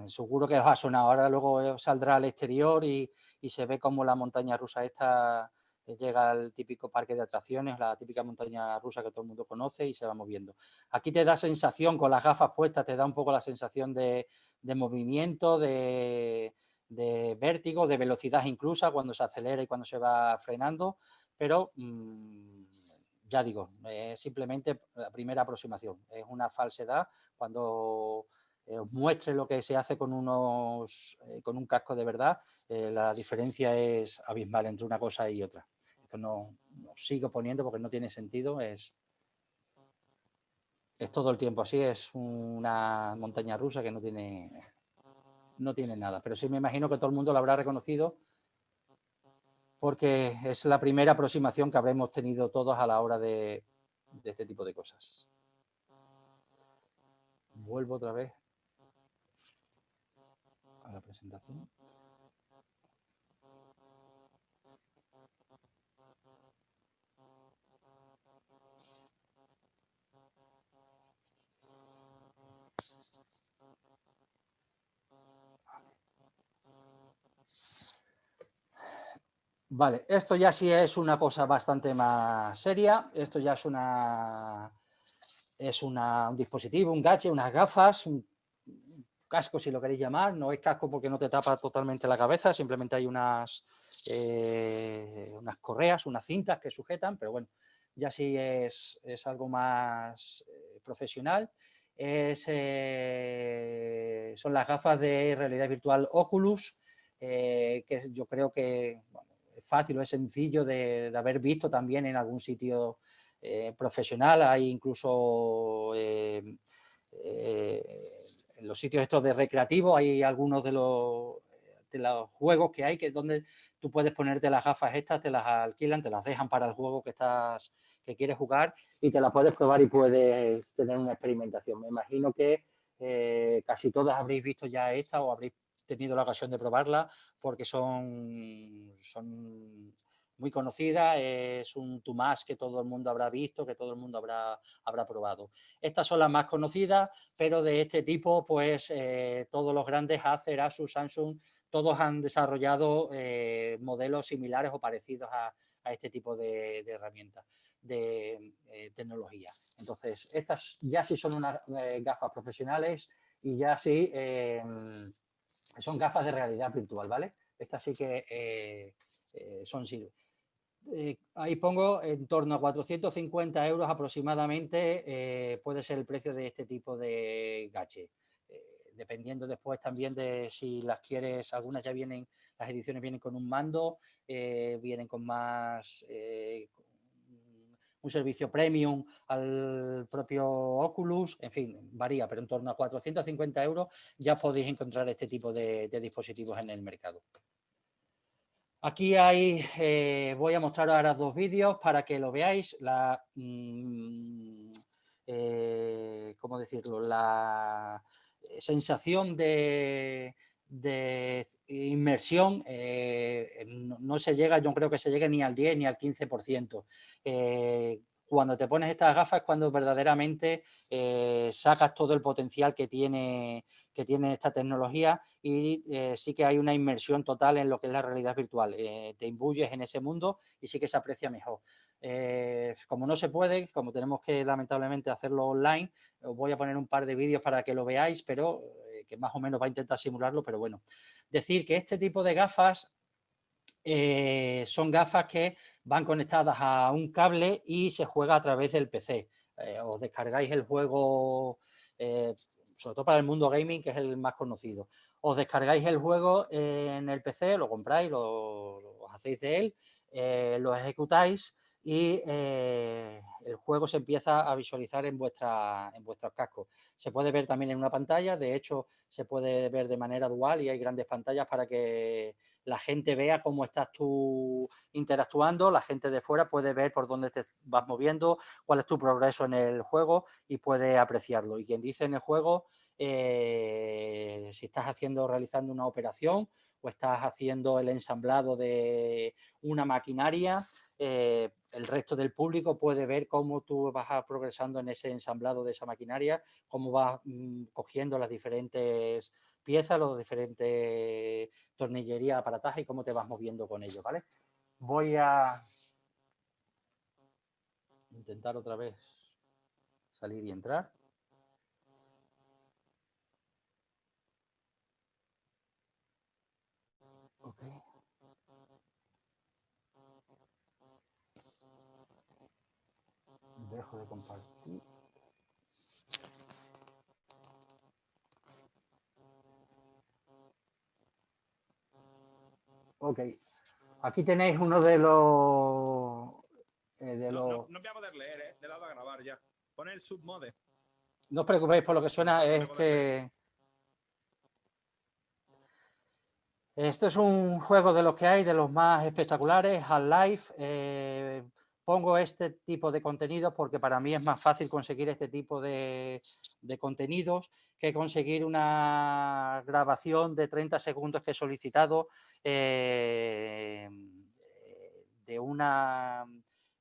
Speaker 1: seguro que os ha sonado. Ahora luego saldrá al exterior y se ve como la montaña rusa esta llega al típico parque de atracciones, la típica montaña rusa que todo el mundo conoce y se va moviendo. Aquí te da sensación, con las gafas puestas, te da un poco la sensación de movimiento, de vértigo, de velocidad incluso cuando se acelera y cuando se va frenando, pero ya digo, es simplemente la primera aproximación, es una falsedad. Cuando os muestre lo que se hace con con un casco de verdad, la diferencia es abismal entre una cosa y otra. Esto no sigo poniendo porque no tiene sentido, es todo el tiempo así, es una montaña rusa que no tiene nada, pero sí me imagino que todo el mundo lo habrá reconocido porque es la primera aproximación que habremos tenido todos a la hora de este tipo de cosas. Vuelvo otra vez a la presentación. Vale, esto ya sí es una cosa bastante más seria. Esto ya es un dispositivo, un gadget, unas gafas, un casco si lo queréis llamar. No es casco porque no te tapa totalmente la cabeza, simplemente hay unas correas, unas cintas que sujetan, pero bueno, ya sí es algo más profesional. Son las gafas de realidad virtual Oculus, que yo creo que bueno, es fácil o es sencillo de haber visto también en algún sitio profesional. Hay incluso en los sitios estos de recreativo, hay algunos de los juegos que hay que donde tú puedes ponerte las gafas estas, te las alquilan, te las dejan para el juego que quieres jugar y te las puedes probar y puedes tener una experimentación. Me imagino que casi todas habréis visto ya esta o habréis tenido la ocasión de probarla porque son muy conocidas, es un Tomás que todo el mundo habrá visto, que todo el mundo habrá probado. Estas son las más conocidas, pero de este tipo, pues todos los grandes, Acer, Asus, Samsung, todos han desarrollado modelos similares o parecidos a este tipo de herramientas de tecnología. Entonces, estas ya sí son unas gafas profesionales y ya sí son gafas de realidad virtual, ¿vale? Estas sí que Ahí pongo en torno a 450 euros aproximadamente, puede ser el precio de este tipo de gadget. Dependiendo después también de si las quieres, algunas ya vienen, las ediciones vienen con un mando, vienen con más, un servicio premium al propio Oculus, en fin, varía, pero en torno a 450 euros ya podéis encontrar este tipo de dispositivos en el mercado. Aquí hay, voy a mostrar ahora 2 vídeos para que lo veáis. ¿Cómo decirlo? La sensación de inmersión no se llega, yo creo que se llega ni al 10 ni al 15%. Cuando te pones estas gafas es cuando verdaderamente sacas todo el potencial que tiene esta tecnología y sí que hay una inmersión total en lo que es la realidad virtual. Te imbuyes en ese mundo y sí que se aprecia mejor. Como no se puede, como tenemos que lamentablemente hacerlo online, os voy a poner un par de vídeos para que lo veáis, pero que más o menos va a intentar simularlo, pero bueno. Decir que este tipo de gafas son gafas que van conectadas a un cable y se juega a través del PC. Os descargáis el juego, sobre todo para el mundo gaming, que es el más conocido. Os descargáis el juego en el PC, lo compráis, lo hacéis de él, lo ejecutáis y el juego se empieza a visualizar en vuestros cascos. Se puede ver también en una pantalla, de hecho se puede ver de manera dual y hay grandes pantallas para que la gente vea cómo estás tú interactuando, la gente de fuera puede ver por dónde te vas moviendo, cuál es tu progreso en el juego y puede apreciarlo. Y quien dice en el juego, si estás realizando una operación o estás haciendo el ensamblado de una maquinaria, el resto del público puede ver cómo tú vas progresando en ese ensamblado de esa maquinaria, cómo vas cogiendo las diferentes piezas, los diferentes tornillería, aparataje y cómo te vas moviendo con ello, ¿vale? Voy a intentar otra vez salir y entrar. Ok. Dejo de compartir. Ok. Aquí tenéis uno de los...
Speaker 4: No voy a poder leer, le he dado a grabar ya. Pon el submode.
Speaker 1: No os preocupéis por lo que suena,
Speaker 4: No
Speaker 1: es que... Esto es un juego de los que hay, de los más espectaculares, Half-Life. Pongo este tipo de contenidos porque para mí es más fácil conseguir este tipo de contenidos que conseguir una grabación de 30 segundos que he solicitado de una...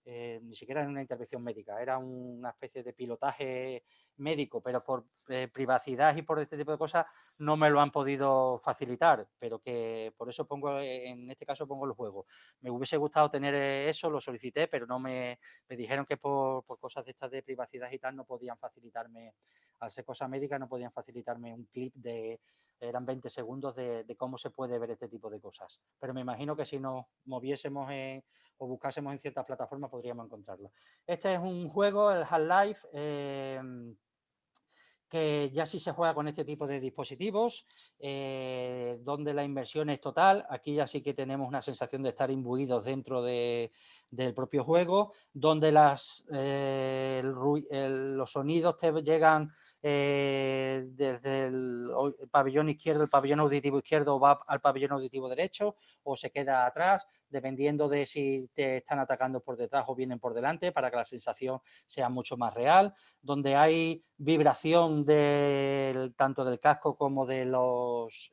Speaker 1: ni siquiera en una intervención médica, era una especie de pilotaje médico, pero por privacidad y por este tipo de cosas no me lo han podido facilitar, pero que por eso pongo, en este caso pongo el juego. Me hubiese gustado tener eso, lo solicité, pero no me dijeron que por cosas de estas de privacidad y tal no podían facilitarme, al ser cosa médica, no podían facilitarme un clip eran 20 segundos de cómo se puede ver este tipo de cosas. Pero me imagino que si nos moviésemos o buscásemos en ciertas plataformas podríamos encontrarlo. Este es un juego, el Half-Life, que ya sí se juega con este tipo de dispositivos, donde la inversión es total. Aquí ya sí que tenemos una sensación de estar imbuidos dentro del propio juego, donde los sonidos te llegan desde el pabellón izquierdo, el pabellón auditivo izquierdo va al pabellón auditivo derecho o se queda atrás, dependiendo de si te están atacando por detrás o vienen por delante, para que la sensación sea mucho más real, donde hay vibración tanto del casco como de los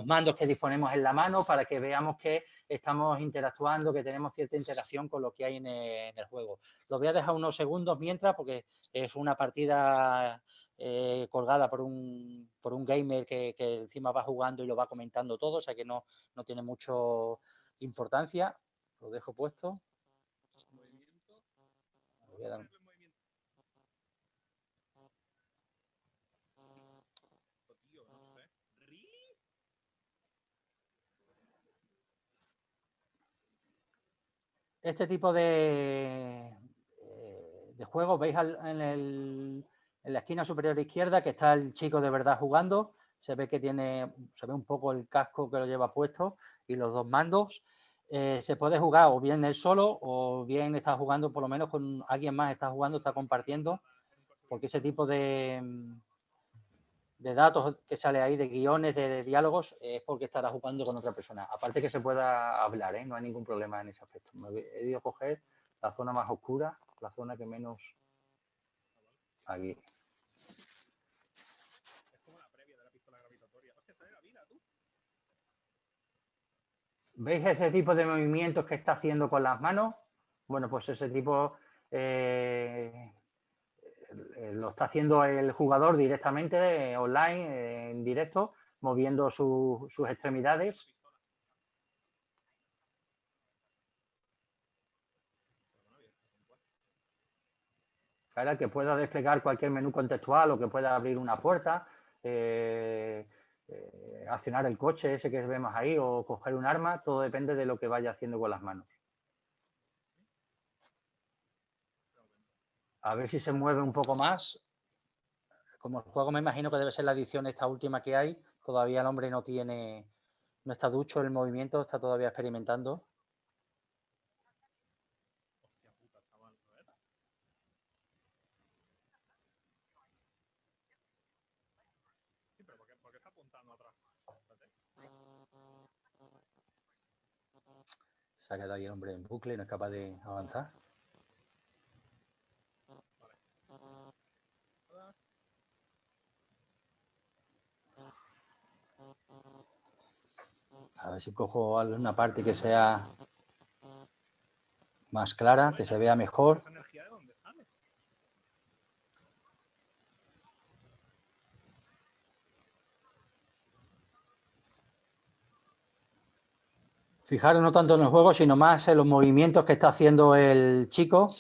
Speaker 1: mandos que disponemos en la mano, para que veamos que estamos interactuando, que tenemos cierta interacción con lo que hay en el juego. Lo voy a dejar unos segundos mientras, porque es una partida colgada por un gamer que encima va jugando y lo va comentando todo, o sea que no tiene mucha importancia. Lo dejo puesto. Voy a dar... este tipo de juegos, veis en la esquina superior izquierda que está el chico de verdad jugando. Se ve que se ve un poco el casco que lo lleva puesto y los dos mandos. Se puede jugar o bien él solo o bien está jugando, por lo menos con alguien más está jugando, está compartiendo, porque ese tipo de datos que sale ahí, de guiones, de diálogos, es porque estará jugando con otra persona. Aparte que se pueda hablar, no hay ningún problema en ese aspecto. He ido a coger la zona más oscura, la zona que menos... Aquí. ¿Veis ese tipo de movimientos que está haciendo con las manos? Bueno, pues ese tipo lo está haciendo el jugador directamente, online, en directo, moviendo sus extremidades. Para que pueda desplegar cualquier menú contextual o que pueda abrir una puerta, accionar el coche ese que vemos ahí o coger un arma, todo depende de lo que vaya haciendo con las manos. A ver si se mueve un poco más. Como el juego me imagino que debe ser la edición esta última que hay, todavía el hombre no está ducho en el movimiento, está todavía experimentando. Se ha quedado ahí el hombre en bucle y no es capaz de avanzar. A ver si cojo alguna parte que sea más clara, que se vea mejor. Fijaros no tanto en el juego, sino más en los movimientos que está haciendo el chico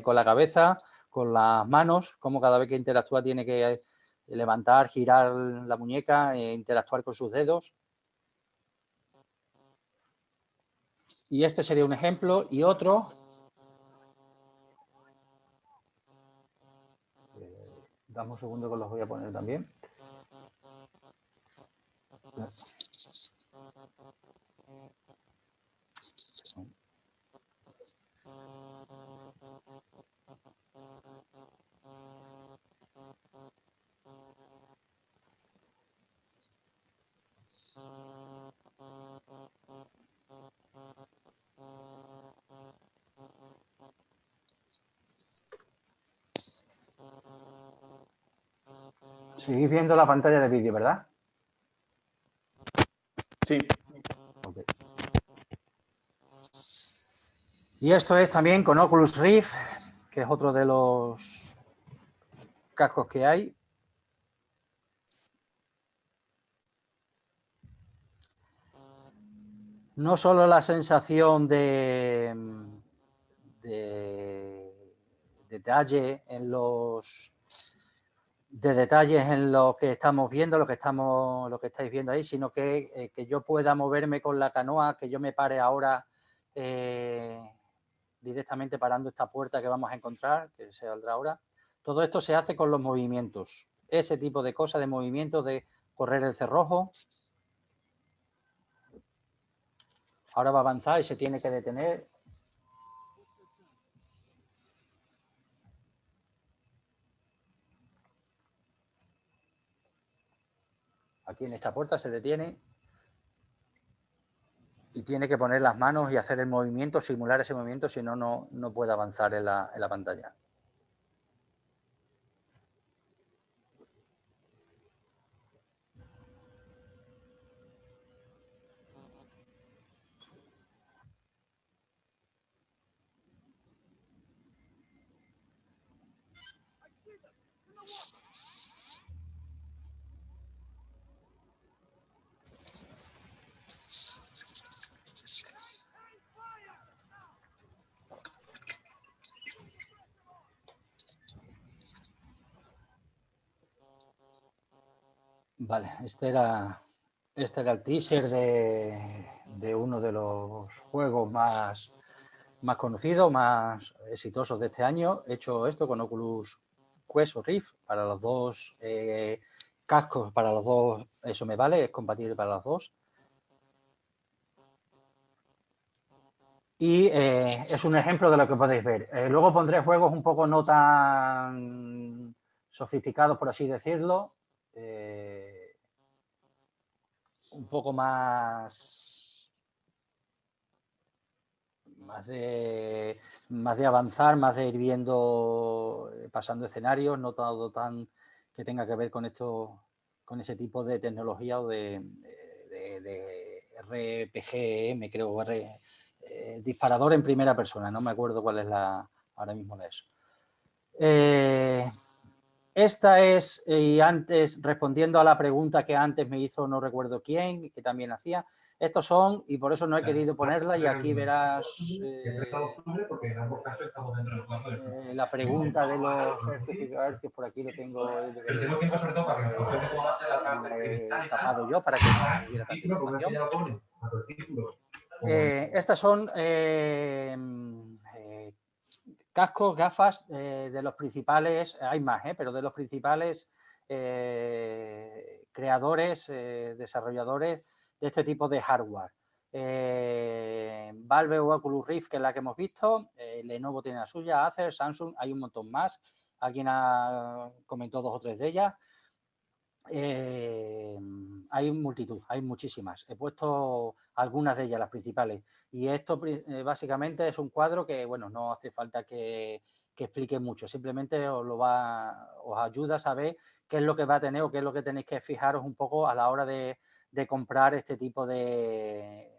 Speaker 1: con la cabeza, con las manos, como cada vez que interactúa tiene que levantar, girar la muñeca, interactuar con sus dedos. Y este sería un ejemplo. Y otro... dame un segundo que los voy a poner también. Seguís viendo la pantalla de vídeo, ¿verdad?
Speaker 2: Sí.
Speaker 1: Okay. Y esto es también con Oculus Rift, que es otro de los cascos que hay. No solo la sensación de detalle en los... de detalles en lo que estamos viendo, lo que estáis viendo ahí, sino que yo pueda moverme con la canoa, que yo me pare ahora directamente parando esta puerta que vamos a encontrar, que se saldrá ahora. Todo esto se hace con los movimientos. Ese tipo de cosas, de movimientos, de correr el cerrojo. Ahora va a avanzar y se tiene que detener. Aquí en esta puerta se detiene y tiene que poner las manos y hacer el movimiento, simular ese movimiento, si no, no puede avanzar en la pantalla. Vale, este era el teaser de uno de los juegos más más conocidos, más exitosos de este año. He hecho esto con Oculus Quest o Rift para los dos cascos, para los dos, eso me vale, es compatible para los dos. Y es un ejemplo de lo que podéis ver. Luego pondré juegos un poco no tan sofisticados, por así decirlo. Un poco más de avanzar, más de ir viendo, pasando escenarios, no todo tan que tenga que ver con esto, con ese tipo de tecnología o de RPGM, creo, disparador en primera persona, no me acuerdo cuál es ahora mismo de eso. Esta es, y antes, respondiendo a la pregunta que antes me hizo no recuerdo quién, que también hacía, estos son, y por eso no he querido ponerla, y aquí verás la pregunta de los hercios y gigahercios, por aquí lo tengo. He tapado yo para que no hubiera tanta información. Estas son cascos, gafas de los principales, hay más, pero de los principales creadores, desarrolladores de este tipo de hardware. Valve o Oculus Rift, que es la que hemos visto, Lenovo tiene la suya, Acer, Samsung, hay un montón más. Alguien comentó 2 o 3 de ellas. Hay multitud, hay muchísimas. He puesto algunas de ellas, las principales. Y esto básicamente es un cuadro que, bueno, no hace falta que explique mucho. Simplemente os ayuda a saber qué es lo que va a tener o qué es lo que tenéis que fijaros un poco a la hora de comprar este tipo de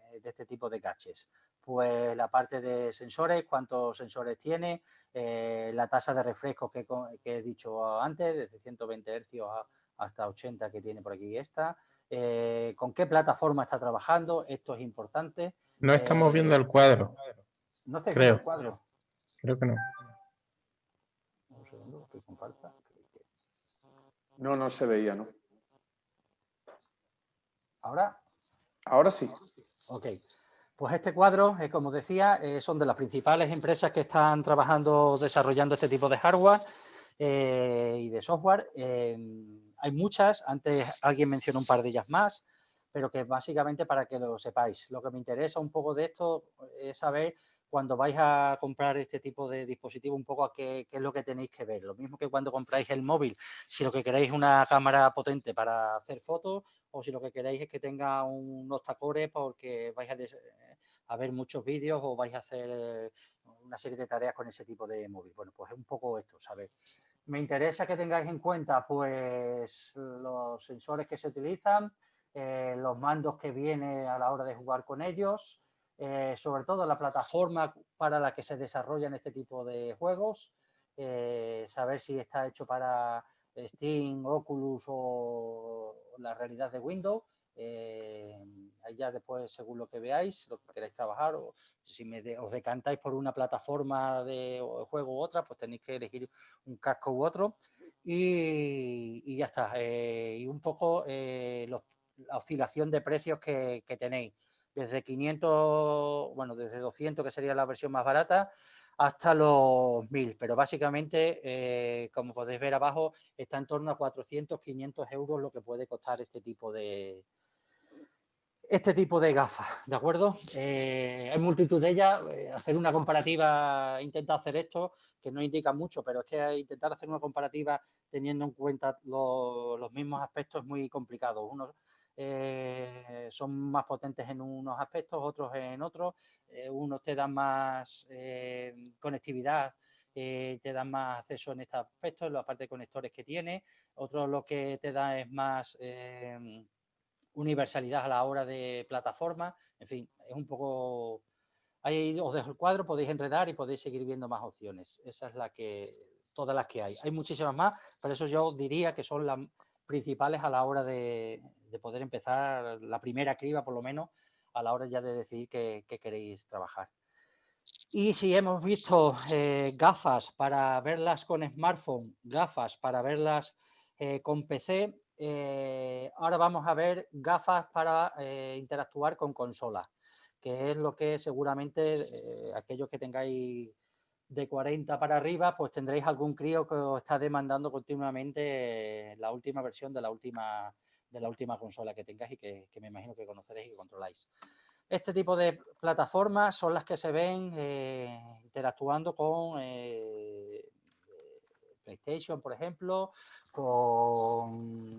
Speaker 1: gadgets. Pues la parte de sensores, cuántos sensores tiene, la tasa de refresco que he dicho antes, desde 120 Hz hasta 80 que tiene por aquí esta. ¿Con qué plataforma está trabajando? Esto es importante.
Speaker 2: No estamos viendo el cuadro.
Speaker 1: ¿No estáis viendo el
Speaker 2: Creo.
Speaker 1: cuadro?
Speaker 2: Creo que no.
Speaker 1: Un segundo, que comparta.
Speaker 5: No se veía, ¿no?
Speaker 1: ¿Ahora?
Speaker 5: Ahora sí.
Speaker 1: Ok. Pues este cuadro, como decía, son de las principales empresas que están trabajando, desarrollando este tipo de hardware y de software. Hay muchas, antes alguien mencionó un par de ellas más, pero que básicamente para que lo sepáis. Lo que me interesa un poco de esto es saber cuando vais a comprar este tipo de dispositivo un poco a qué es lo que tenéis que ver. Lo mismo que cuando compráis el móvil, si lo que queréis es una cámara potente para hacer fotos o si lo que queréis es que tenga unos tacores porque vais a ver muchos vídeos o vais a hacer una serie de tareas con ese tipo de móvil. Bueno, pues es un poco esto, ¿sabes? Me interesa que tengáis en cuenta pues los sensores que se utilizan, los mandos que viene a la hora de jugar con ellos, sobre todo la plataforma para la que se desarrollan este tipo de juegos, saber si está hecho para Steam, Oculus o la realidad de Windows. Ahí ya después, según lo que veáis, lo que queráis trabajar, o si os decantáis por una plataforma de juego u otra, pues tenéis que elegir un casco u otro y ya está. Y un poco la oscilación de precios que tenéis. Desde 500, bueno, desde 200, que sería la versión más barata, hasta los 1000. Pero básicamente, como podéis ver abajo, está en torno a 400, 500 euros lo que puede costar este tipo de gafas, ¿de acuerdo? Hay multitud de ellas. Hacer una comparativa, intenta hacer esto, que no indica mucho, pero es que intentar hacer una comparativa teniendo en cuenta los mismos aspectos es muy complicado. Unos son más potentes en unos aspectos, otros en otros. Unos te dan más conectividad, te dan más acceso en este aspecto, en la parte de conectores que tiene. Otros lo que te da es más universalidad a la hora de plataforma. En fin, es un poco... Ahí os dejo el cuadro, podéis enredar y podéis seguir viendo más opciones. Esa es todas las que hay. Hay muchísimas más, pero eso yo diría que son las principales a la hora de poder empezar la primera criba, por lo menos, a la hora ya de decidir qué queréis trabajar. Y si hemos visto gafas para verlas con smartphone, gafas para verlas con PC, ahora vamos a ver gafas para interactuar con consolas. que es lo que seguramente aquellos que tengáis de 40 para arriba, pues tendréis algún crío que os está demandando continuamente la última versión de la última consola que tengáis y que me imagino que conoceréis y que controláis. Este tipo de plataformas son las que se ven interactuando con PlayStation, por ejemplo, con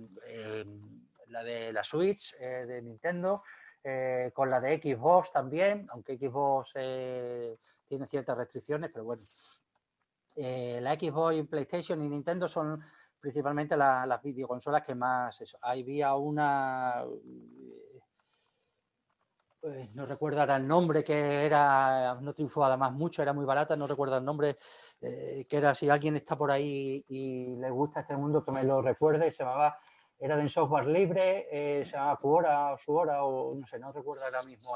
Speaker 1: la de la Switch de Nintendo, con la de Xbox también, aunque Xbox tiene ciertas restricciones, pero bueno. La Xbox y PlayStation y Nintendo son principalmente las videoconsolas que más... Había una... no recuerdo ahora el nombre, que era, no triunfó además mucho, era muy barata, no recuerdo el nombre, que era, si alguien está por ahí y le gusta este mundo, que me lo recuerde, se llamaba, era de software libre, se llamaba Quora o Suora, o no sé, no recuerdo ahora mismo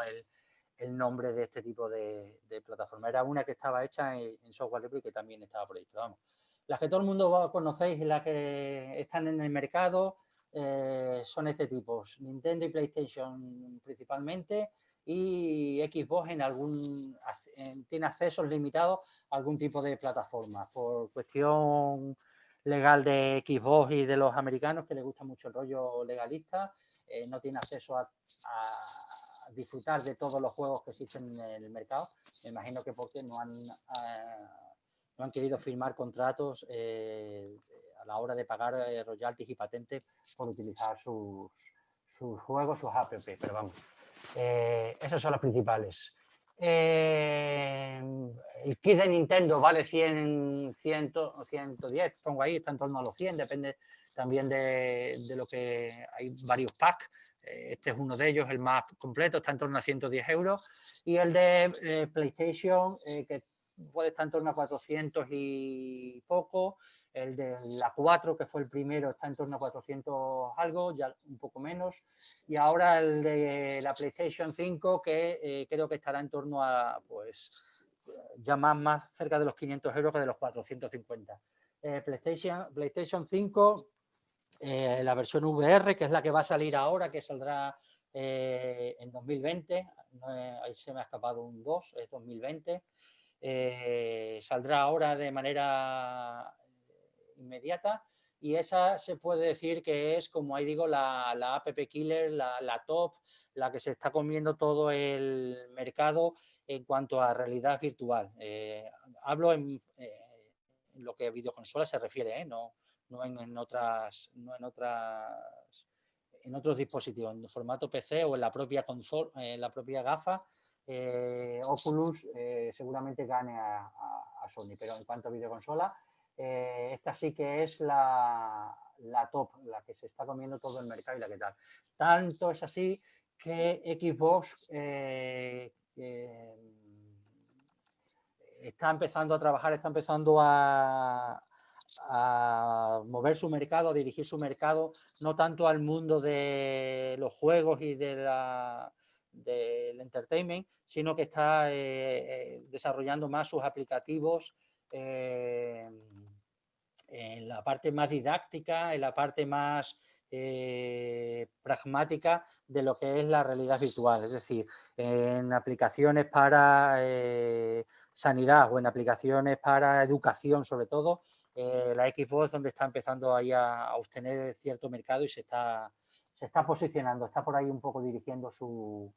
Speaker 1: el nombre de este tipo de plataforma. Era una que estaba hecha en software libre y que también estaba por ahí, pero vamos. Las que todo el mundo conocéis y las que están en el mercado, son este tipo, Nintendo y PlayStation principalmente, y Xbox tiene accesos limitados a algún tipo de plataforma. Por cuestión legal de Xbox y de los americanos, que les gusta mucho el rollo legalista, no tiene acceso a disfrutar de todos los juegos que existen en el mercado. Me imagino que porque no han querido firmar contratos a la hora de pagar royalties y patentes por utilizar sus juegos, sus app, pero vamos, esas son las principales. El kit de Nintendo vale 100, 110, pongo ahí, está en torno a los 100, depende también de lo que hay varios packs. Este es uno de ellos, el más completo, está en torno a 110 euros. Y el de PlayStation, que puede estar en torno a 400 y poco. El de la 4, que fue el primero, está en torno a 400 algo, ya un poco menos. Y ahora el de la PlayStation 5, que creo que estará en torno a, pues, ya más cerca de los 500 euros que de los 450. PlayStation 5, la versión VR, que es la que va a salir ahora, que saldrá en 2020. Ahí se me ha escapado un 2, es 2020. Saldrá ahora de manera inmediata, y esa se puede decir que es, como ahí digo, la app killer, la top, la que se está comiendo todo el mercado en cuanto a realidad virtual. Hablo en lo que a videoconsolas se refiere, no en otros dispositivos, en formato PC o en la propia consola, en la propia gafa. Oculus seguramente gane a Sony, pero en cuanto a videoconsola, esta sí que es la top, la que se está comiendo todo el mercado y la que tal. Tanto es así que Xbox está empezando a trabajar, está empezando a mover su mercado, a dirigir su mercado, no tanto al mundo de los juegos y del entertainment, sino que está desarrollando más sus aplicativos en la parte más didáctica, en la parte más pragmática de lo que es la realidad virtual, es decir, en aplicaciones para sanidad o en aplicaciones para educación, sobre todo. La Xbox es donde está empezando ahí a obtener cierto mercado y se está posicionando, está por ahí un poco dirigiendo su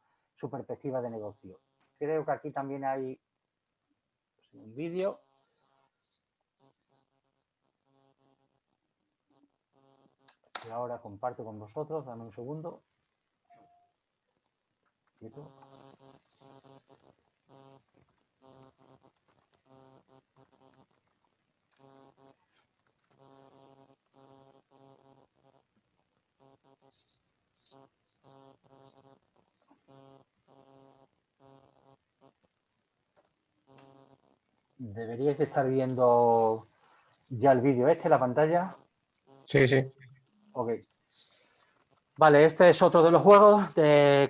Speaker 1: perspectiva de negocio. Creo que aquí también hay un vídeo. Y ahora comparto con vosotros, dame un segundo. ¿Quieto? Deberíais estar viendo ya el vídeo la pantalla.
Speaker 2: Sí, sí.
Speaker 1: Ok. Vale, este es otro de los juegos,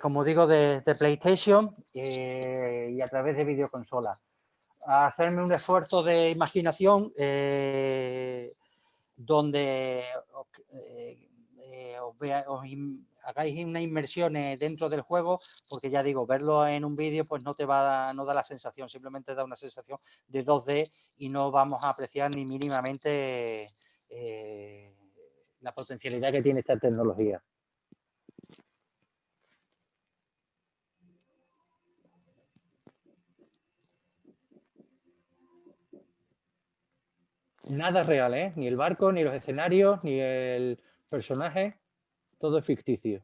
Speaker 1: como digo, de PlayStation y a través de videoconsola. A hacerme un esfuerzo de imaginación donde hagáis una inmersión dentro del juego, porque ya digo, verlo en un vídeo pues no da la sensación, simplemente da una sensación de 2D y no vamos a apreciar ni mínimamente la potencialidad que tiene esta tecnología. Nada real, ¿eh? Ni el barco, ni los escenarios, ni el personaje, todo es ficticio.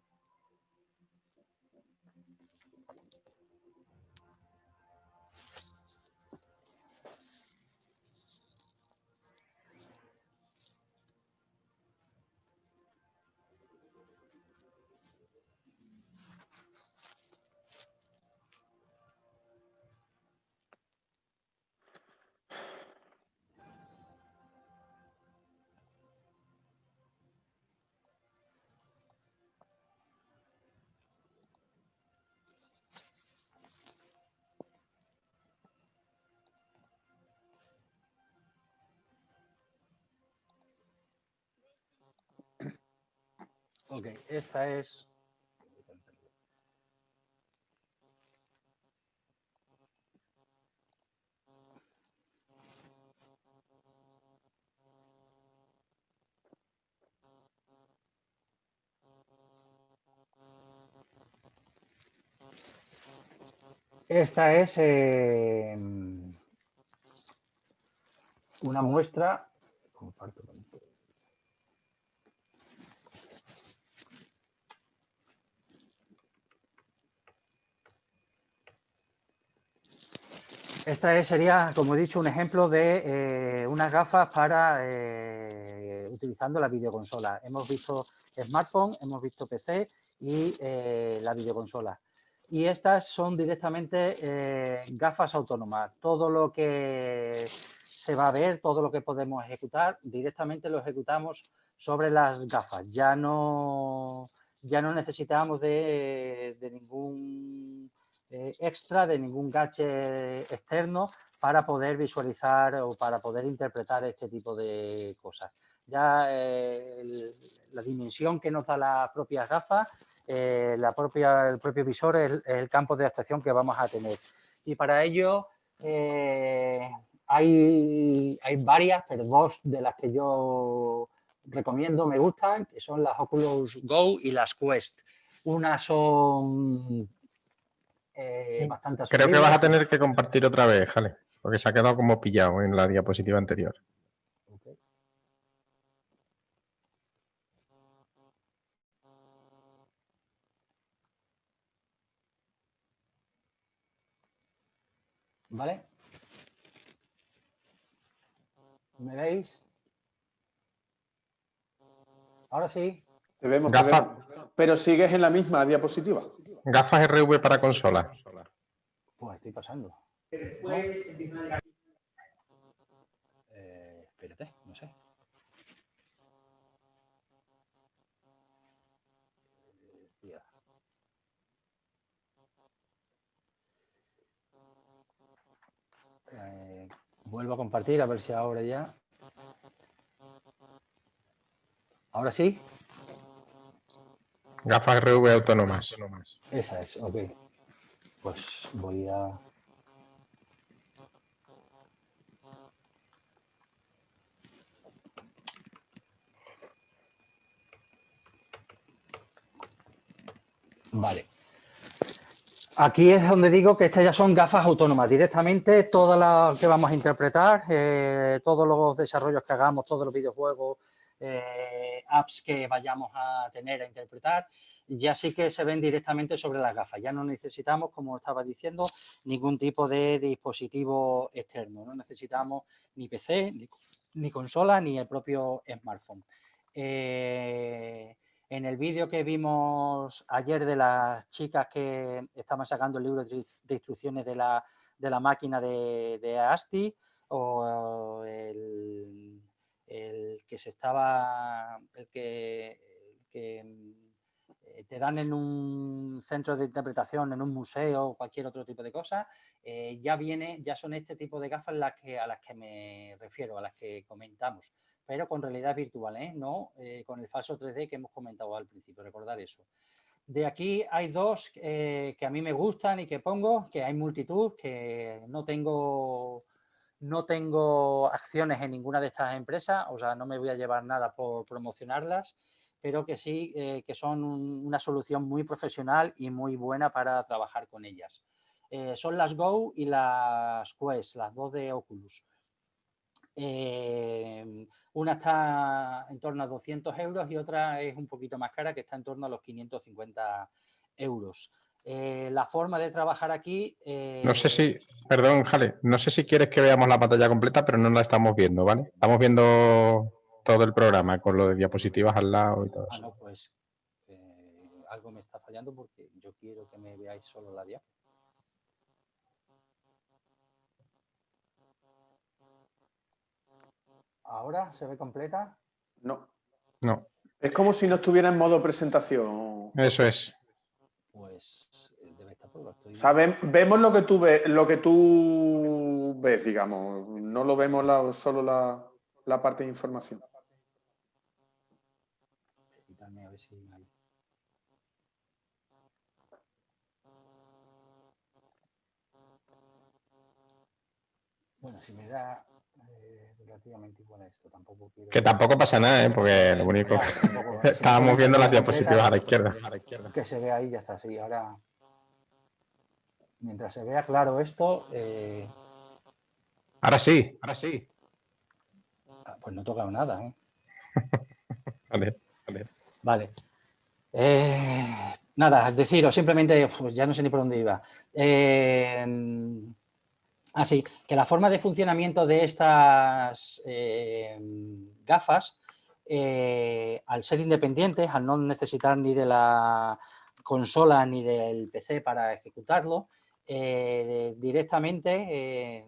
Speaker 1: Ok, esta es... Esta es una muestra... Comparto con ustedes. Esta sería, como he dicho, un ejemplo de unas gafas para utilizando la videoconsola. Hemos visto smartphone, hemos visto PC y la videoconsola. Y estas son directamente gafas autónomas. Todo lo que se va a ver, todo lo que podemos ejecutar, directamente lo ejecutamos sobre las gafas. Ya no necesitamos de ningún extra, de ningún gadget externo para poder visualizar o para poder interpretar este tipo de cosas. Ya la dimensión que nos da la propia gafa, el propio visor es el campo de actuación que vamos a tener. Y para ello hay varias, pero dos de las que yo recomiendo, me gustan, que son las Oculus Go y las Quest. Unas son bastante
Speaker 2: Creo que vas a
Speaker 1: asumibles.
Speaker 2: tener que compartir otra vez, Jale, porque se ha quedado como pillado en la diapositiva anterior.
Speaker 1: Okay. ¿Vale? ¿Me veis? Ahora sí.
Speaker 5: Te vemos,
Speaker 2: Gafas.
Speaker 5: te vemos. Pero sigues en la misma diapositiva.
Speaker 2: Gafas RV para consola.
Speaker 1: Pues estoy pasando. Espérate, no sé. Vuelvo a compartir a ver si ahora ya. ¿Ahora sí?
Speaker 2: Gafas RV autónomas.
Speaker 1: Esa es, ok. Pues voy a... Vale. Aquí es donde digo que estas ya son gafas autónomas. Directamente todas las que vamos a interpretar, todos los desarrollos que hagamos, todos los videojuegos, apps que vayamos a tener a interpretar, ya sí que se ven directamente sobre las gafas. Ya no necesitamos, como estaba diciendo, ningún tipo de dispositivo externo. No necesitamos ni PC, ni consola, ni el propio smartphone. En el vídeo que vimos ayer de las chicas que estaban sacando el libro de instrucciones de la máquina de ASTI, o el que se estaba, el que te dan en un centro de interpretación, en un museo o cualquier otro tipo de cosa, ya son este tipo de gafas a las que me refiero, a las que comentamos, pero con realidad virtual, no con el falso 3D que hemos comentado al principio, recordar eso. De aquí hay dos que a mí me gustan y que pongo, que hay multitud, que no tengo acciones en ninguna de estas empresas, o sea, no me voy a llevar nada por promocionarlas, pero que sí que son una solución muy profesional y muy buena para trabajar con ellas. Son las Go y las Quest, las dos de Oculus. Una está en torno a 200 euros y otra es un poquito más cara, que está en torno a los 550 euros. La forma de trabajar aquí...
Speaker 2: No sé si, perdón, Jale, no sé si quieres que veamos la pantalla completa, pero no la estamos viendo, ¿vale? Estamos viendo todo el programa con lo de diapositivas al lado y todo eso.
Speaker 1: no, pues algo me está fallando porque yo quiero que me veáis solo la diapo. ¿Ahora se ve completa?
Speaker 5: No.
Speaker 2: No,
Speaker 5: Es como si no estuviera en modo presentación.
Speaker 2: eso es.
Speaker 1: Pues debe estar por lo estoy...
Speaker 5: O sea, vemos lo que tú ves, digamos. No lo vemos solo la parte de información.
Speaker 1: Quítame a ver si hay... Bueno, si me da relativamente igual a esto, tampoco quiero...
Speaker 2: Que tampoco pasa nada, porque lo único... Estábamos viendo las diapositivas a la izquierda.
Speaker 1: Que se ve ahí, ya está, sí. Ahora, mientras se vea claro esto...
Speaker 2: Ahora sí.
Speaker 1: Pues no he tocado nada, ¿eh?
Speaker 2: Vale.
Speaker 1: Nada, deciros, simplemente, pues ya no sé ni por dónde iba. Así que la forma de funcionamiento de estas gafas, al ser independientes, al no necesitar ni de la consola ni del PC para ejecutarlo, directamente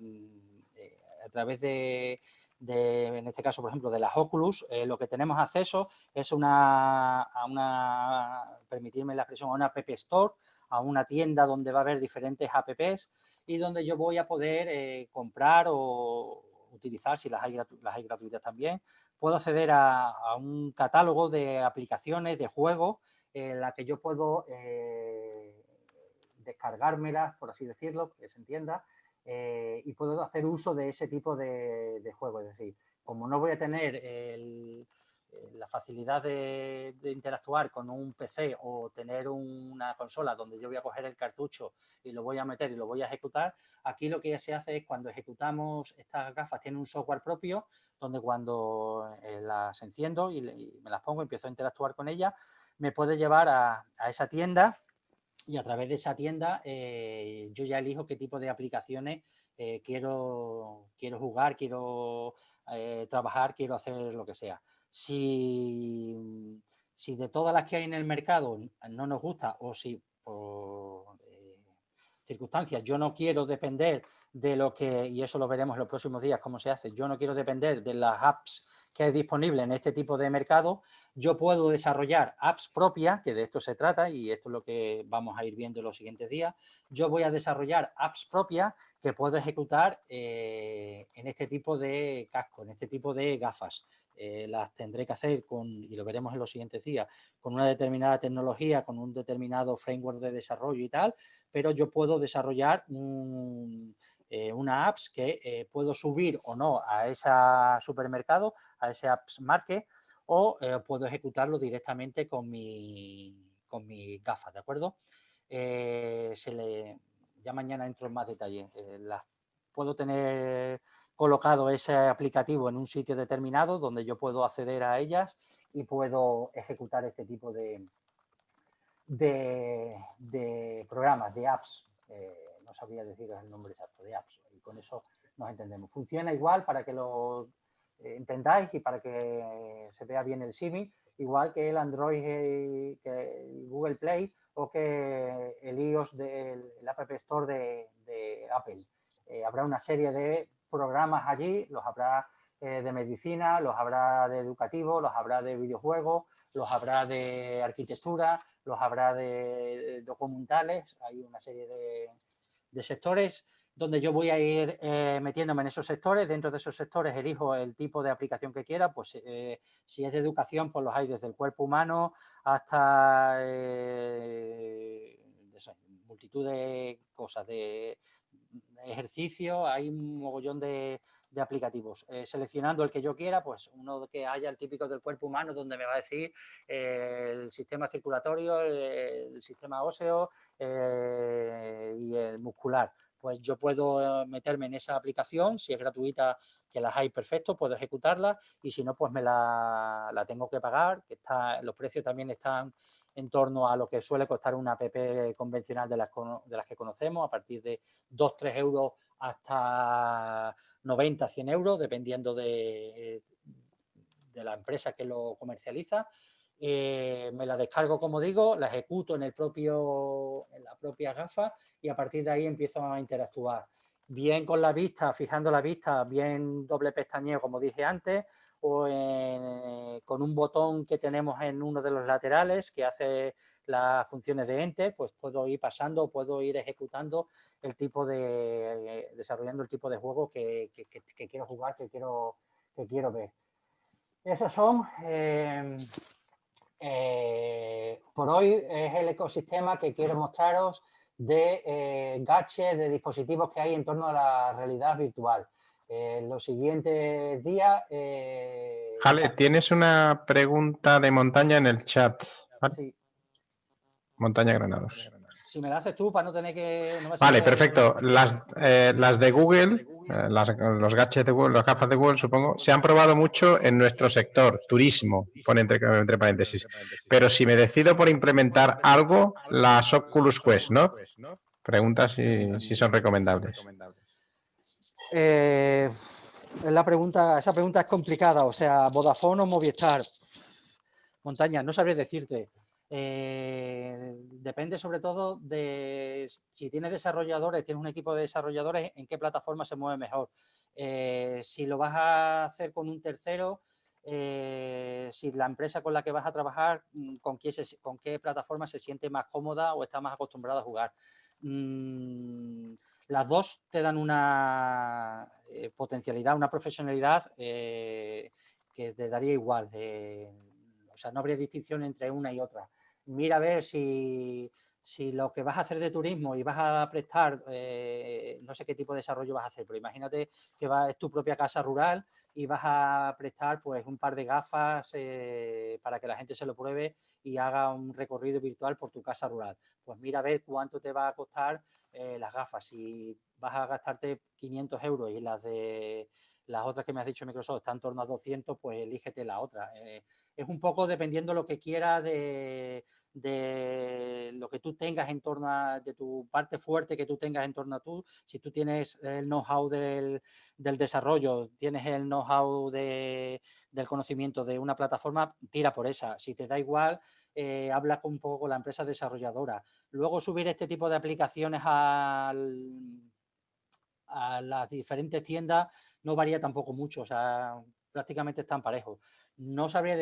Speaker 1: a través de, en este caso, por ejemplo, de las Oculus, lo que tenemos acceso es permitirme la expresión, a una App Store, a una tienda donde va a haber diferentes apps y donde yo voy a poder comprar o utilizar, si las hay gratuitas también. Puedo acceder a un catálogo de aplicaciones, de juegos, en la que yo puedo descargármelas, por así decirlo, que se entienda, y puedo hacer uso de ese tipo de juego. Es decir, como no voy a tener la facilidad de interactuar con un PC o tener una consola donde yo voy a coger el cartucho y lo voy a meter y lo voy a ejecutar, aquí lo que se hace es cuando ejecutamos estas gafas, tienen un software propio donde cuando las enciendo y me las pongo, empiezo a interactuar con ellas, me puede llevar a esa tienda y a través de esa tienda yo ya elijo qué tipo de aplicaciones quiero jugar, quiero trabajar, quiero hacer lo que sea. Si de todas las que hay en el mercado no nos gusta o si por circunstancias yo no quiero depender de lo que, y eso lo veremos en los próximos días cómo se hace, yo no quiero depender de las apps que hay disponibles en este tipo de mercado, yo puedo desarrollar apps propias, que de esto se trata y esto es lo que vamos a ir viendo en los siguientes días. Yo voy a desarrollar apps propias que puedo ejecutar en este tipo de casco, en este tipo de gafas. Las tendré que hacer y lo veremos en los siguientes días, con una determinada tecnología, con un determinado framework de desarrollo y tal, pero yo puedo desarrollar una apps que puedo subir o no a ese supermercado, a ese apps market, o puedo ejecutarlo directamente con mi gafas, ¿de acuerdo? Ya mañana entro en más detalle. Puedo tener colocado ese aplicativo en un sitio determinado donde yo puedo acceder a ellas y puedo ejecutar este tipo de programas, de apps. No sabría decir el nombre exacto de apps y con eso nos entendemos. Funciona igual para que lo entendáis y para que se vea bien el símil, igual que el Android, que el Google Play o que el iOS del App Store de Apple. Habrá una serie de programas allí, los habrá de medicina, los habrá de educativo, los habrá de videojuegos, los habrá de arquitectura, los habrá de documentales. Hay una serie de sectores donde yo voy a ir metiéndome en esos sectores. Dentro de esos sectores elijo el tipo de aplicación que quiera. Pues si es de educación, pues los hay desde el cuerpo humano hasta multitud de cosas, de ejercicio. Hay un mogollón de aplicativos. Seleccionando el que yo quiera, pues uno que haya el típico del cuerpo humano, donde me va a decir el sistema circulatorio, el sistema óseo y el muscular. Pues yo puedo meterme en esa aplicación, si es gratuita, que las hay, perfecto, puedo ejecutarla, y si no, pues me la tengo que pagar, que los precios también están en torno a lo que suele costar una app convencional de las que conocemos, a partir de 2-3 euros hasta 90, 100 euros, dependiendo de la empresa que lo comercializa. Me la descargo, como digo, la ejecuto en la propia gafa, y a partir de ahí empiezo a interactuar. Bien con la vista, fijando la vista, bien doble pestañeo, como dije antes, o con un botón que tenemos en uno de los laterales que hace las funciones de enter, pues puedo ir pasando, puedo ir ejecutando desarrollando el tipo de juego que quiero jugar, que quiero ver. Esos son, por hoy, es el ecosistema que quiero mostraros de gadgets, de dispositivos que hay en torno a la realidad virtual. En los siguientes días...
Speaker 2: Jale, tienes una pregunta de Montaña en el chat, ¿vale?
Speaker 1: Sí.
Speaker 2: Montaña Granados.
Speaker 1: Si me la haces tú, para no tener que...
Speaker 2: Vale, perfecto. Las de Google, los gadgets de Google, las gafas de Google, supongo, se han probado mucho en nuestro sector, turismo, pone entre paréntesis. Pero si me decido por implementar algo, las Oculus Quest, ¿no? Pregunta si son recomendables.
Speaker 1: Esa pregunta es complicada. O sea, Vodafone o Movistar. Montaña, no sabré decirte. Depende sobre todo de si tienes desarrolladores, tienes un equipo de desarrolladores, en qué plataforma se mueve mejor. Si lo vas a hacer con un tercero, si la empresa con la que vas a trabajar, con qué plataforma se siente más cómoda o está más acostumbrada a jugar. Las dos te dan una potencialidad, una profesionalidad que te daría igual. O sea, no habría distinción entre una y otra. Mira a ver si lo que vas a hacer de turismo y vas a prestar, no sé qué tipo de desarrollo vas a hacer, pero imagínate que es tu propia casa rural y vas a prestar pues un par de gafas para que la gente se lo pruebe y haga un recorrido virtual por tu casa rural. Pues mira a ver cuánto te va a costar las gafas. Si vas a gastarte 500 euros y las otras que me has dicho Microsoft están en torno a 200, pues elígete la otra. Es un poco dependiendo lo que quieras de lo que tú tengas en torno de tu parte fuerte que tú tengas en torno a tú. Si tú tienes el know-how del desarrollo, tienes el know-how del conocimiento de una plataforma, tira por esa. Si te da igual, habla un poco con la empresa desarrolladora. Luego subir este tipo de aplicaciones a las diferentes tiendas no varía tampoco mucho, o sea, prácticamente están parejos. No sabría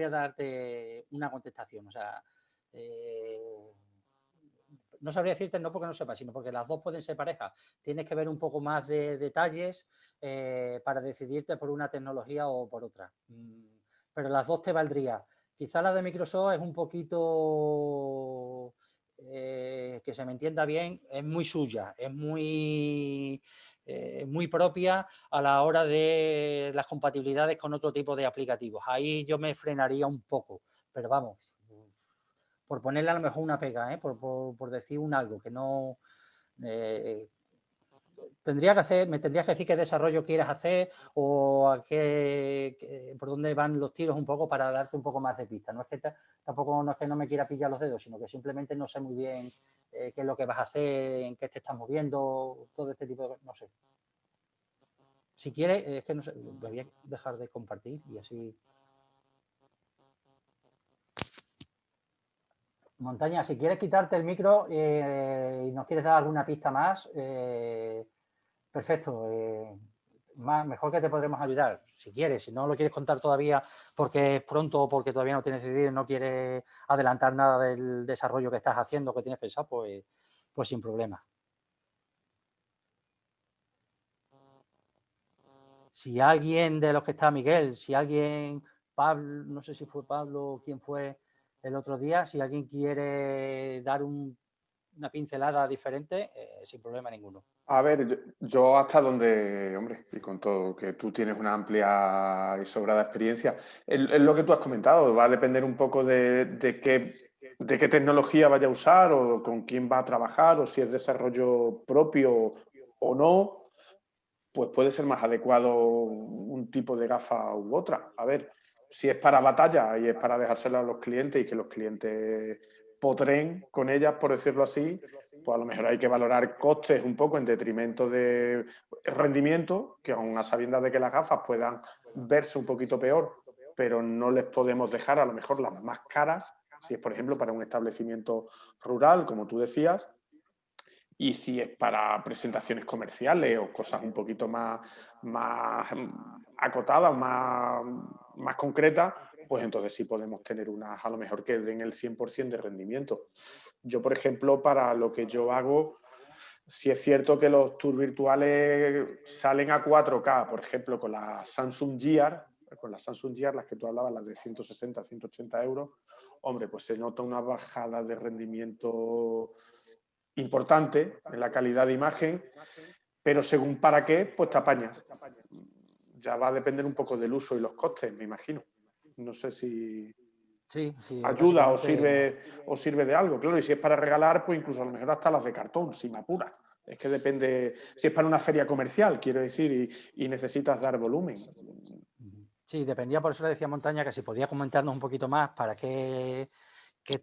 Speaker 1: darte una contestación, o sea, no sabría decirte no porque no sepa, sino porque las dos pueden ser parejas. Tienes que ver un poco más de detalles para decidirte por una tecnología o por otra. Pero las dos te valdría. Quizá la de Microsoft es un poquito... que se me entienda bien, es muy suya, es muy propia a la hora de las compatibilidades con otro tipo de aplicativos. Ahí yo me frenaría un poco, pero vamos, por ponerle a lo mejor una pega, por decir un algo que no... me tendrías que decir qué desarrollo quieres hacer o por dónde van los tiros un poco para darte un poco más de pista. No es que tampoco no es que no me quiera pillar los dedos, sino que simplemente no sé muy bien qué es lo que vas a hacer, en qué te estás moviendo, todo este tipo de cosas, no sé. Si quieres, es que no sé, me voy a dejar de compartir y así... Montaña, si quieres quitarte el micro y nos quieres dar alguna pista más, perfecto. mejor que te podremos ayudar, si quieres. Si no lo quieres contar todavía porque es pronto o porque todavía no tienes decidido y no quieres adelantar nada del desarrollo que estás haciendo, que tienes pensado, pues sin problema. Si alguien de los que está, Miguel, si alguien, Pablo, no sé si fue Pablo o quién fue el otro día, si alguien quiere dar una pincelada diferente, sin problema ninguno.
Speaker 5: A ver, yo hasta donde, hombre, y con todo, que tú tienes una amplia y sobrada experiencia, es lo que tú has comentado, va a depender un poco de qué tecnología vaya a usar o con quién va a trabajar o si es desarrollo propio o no, pues puede ser más adecuado un tipo de gafa u otra. A ver, si es para batalla y es para dejársela a los clientes y que los clientes potren con ellas, por decirlo así, pues a lo mejor hay que valorar costes un poco en detrimento de rendimiento, que aun a sabiendas de que las gafas puedan verse un poquito peor, pero no les podemos dejar a lo mejor las más caras, si es por ejemplo para un establecimiento rural, como tú decías, y si es para presentaciones comerciales o cosas un poquito más acotadas, más concretas, pues entonces sí podemos tener unas a lo mejor que den el 100% de rendimiento. Yo, por ejemplo, para lo que yo hago, sí es cierto que los tours virtuales salen a 4K, por ejemplo, con la Samsung Gear, las que tú hablabas, las de 160, 180 euros, hombre, pues se nota una bajada de rendimiento importante en la calidad de imagen, pero según para qué, pues te apañas. Ya va a depender un poco del uso y los costes, me imagino. No sé si
Speaker 1: sí,
Speaker 5: ayuda o sirve de algo. Claro, y si es para regalar, pues incluso a lo mejor hasta las de cartón, si me apuras. Es que depende, si es para una feria comercial, quiero decir, y necesitas dar volumen.
Speaker 1: Sí, dependía, por eso le decía Montaña que si podía comentarnos un poquito más para qué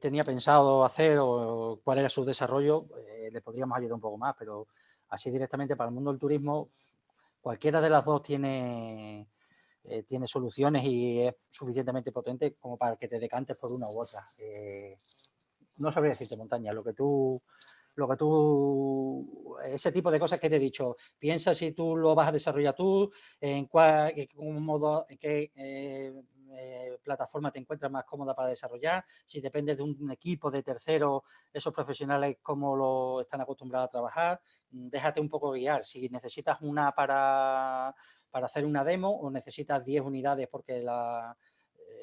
Speaker 1: tenía pensado hacer o cuál era su desarrollo, le podríamos ayudar un poco más, pero así directamente para el mundo del turismo, cualquiera de las dos tiene soluciones y es suficientemente potente como para que te decantes por una u otra. No sabría decirte, Montaña, ese tipo de cosas que te he dicho, piensa si tú lo vas a desarrollar tú, en qué plataforma te encuentras más cómoda para desarrollar, si depende de un equipo de terceros, esos profesionales cómo lo están acostumbrados a trabajar, déjate un poco guiar, si necesitas una para hacer una demo o necesitas 10 unidades porque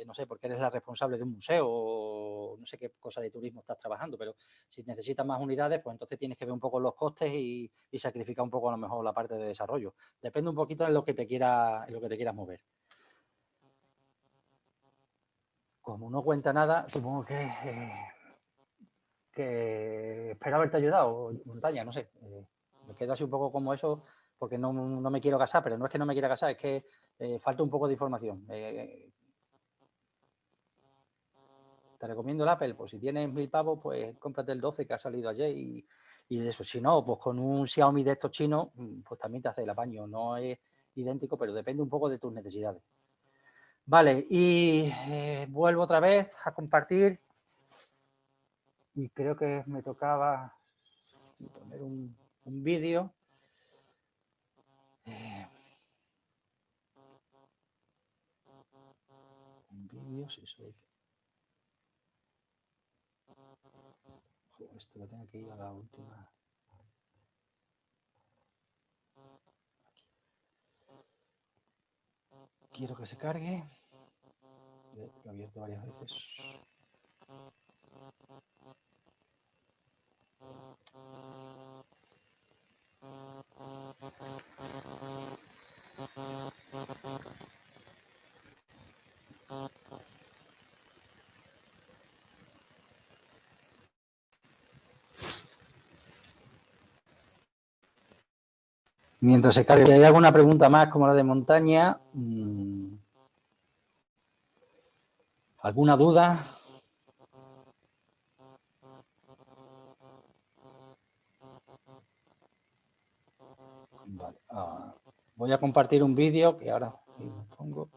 Speaker 1: no sé, porque eres la responsable de un museo o no sé qué cosa de turismo estás trabajando, pero si necesitas más unidades, pues entonces tienes que ver un poco los costes y sacrificar un poco a lo mejor la parte de desarrollo. Depende un poquito en lo que te quieras mover. Como no cuenta nada, supongo que espero haberte ayudado, Montaña, no sé. Me quedo así un poco como eso porque no me quiero casar, pero no es que no me quiera casar, es que falta un poco de información. Te recomiendo el Apple, pues si tienes 1000 pavos, pues cómprate el 12 que ha salido ayer y de eso. Si no, pues con un Xiaomi de estos chinos, pues también te hace el apaño. No es idéntico, pero depende un poco de tus necesidades. Vale, y vuelvo otra vez a compartir. Y creo que me tocaba poner un vídeo. Un vídeo, si soy... Esto lo tengo que ir a la última. Quiero que se cargue. Lo he abierto varias veces. Mientras se cargue, si hay alguna pregunta más como la de Montaña, ¿alguna duda? Vale. Voy a compartir un vídeo que ahora pongo.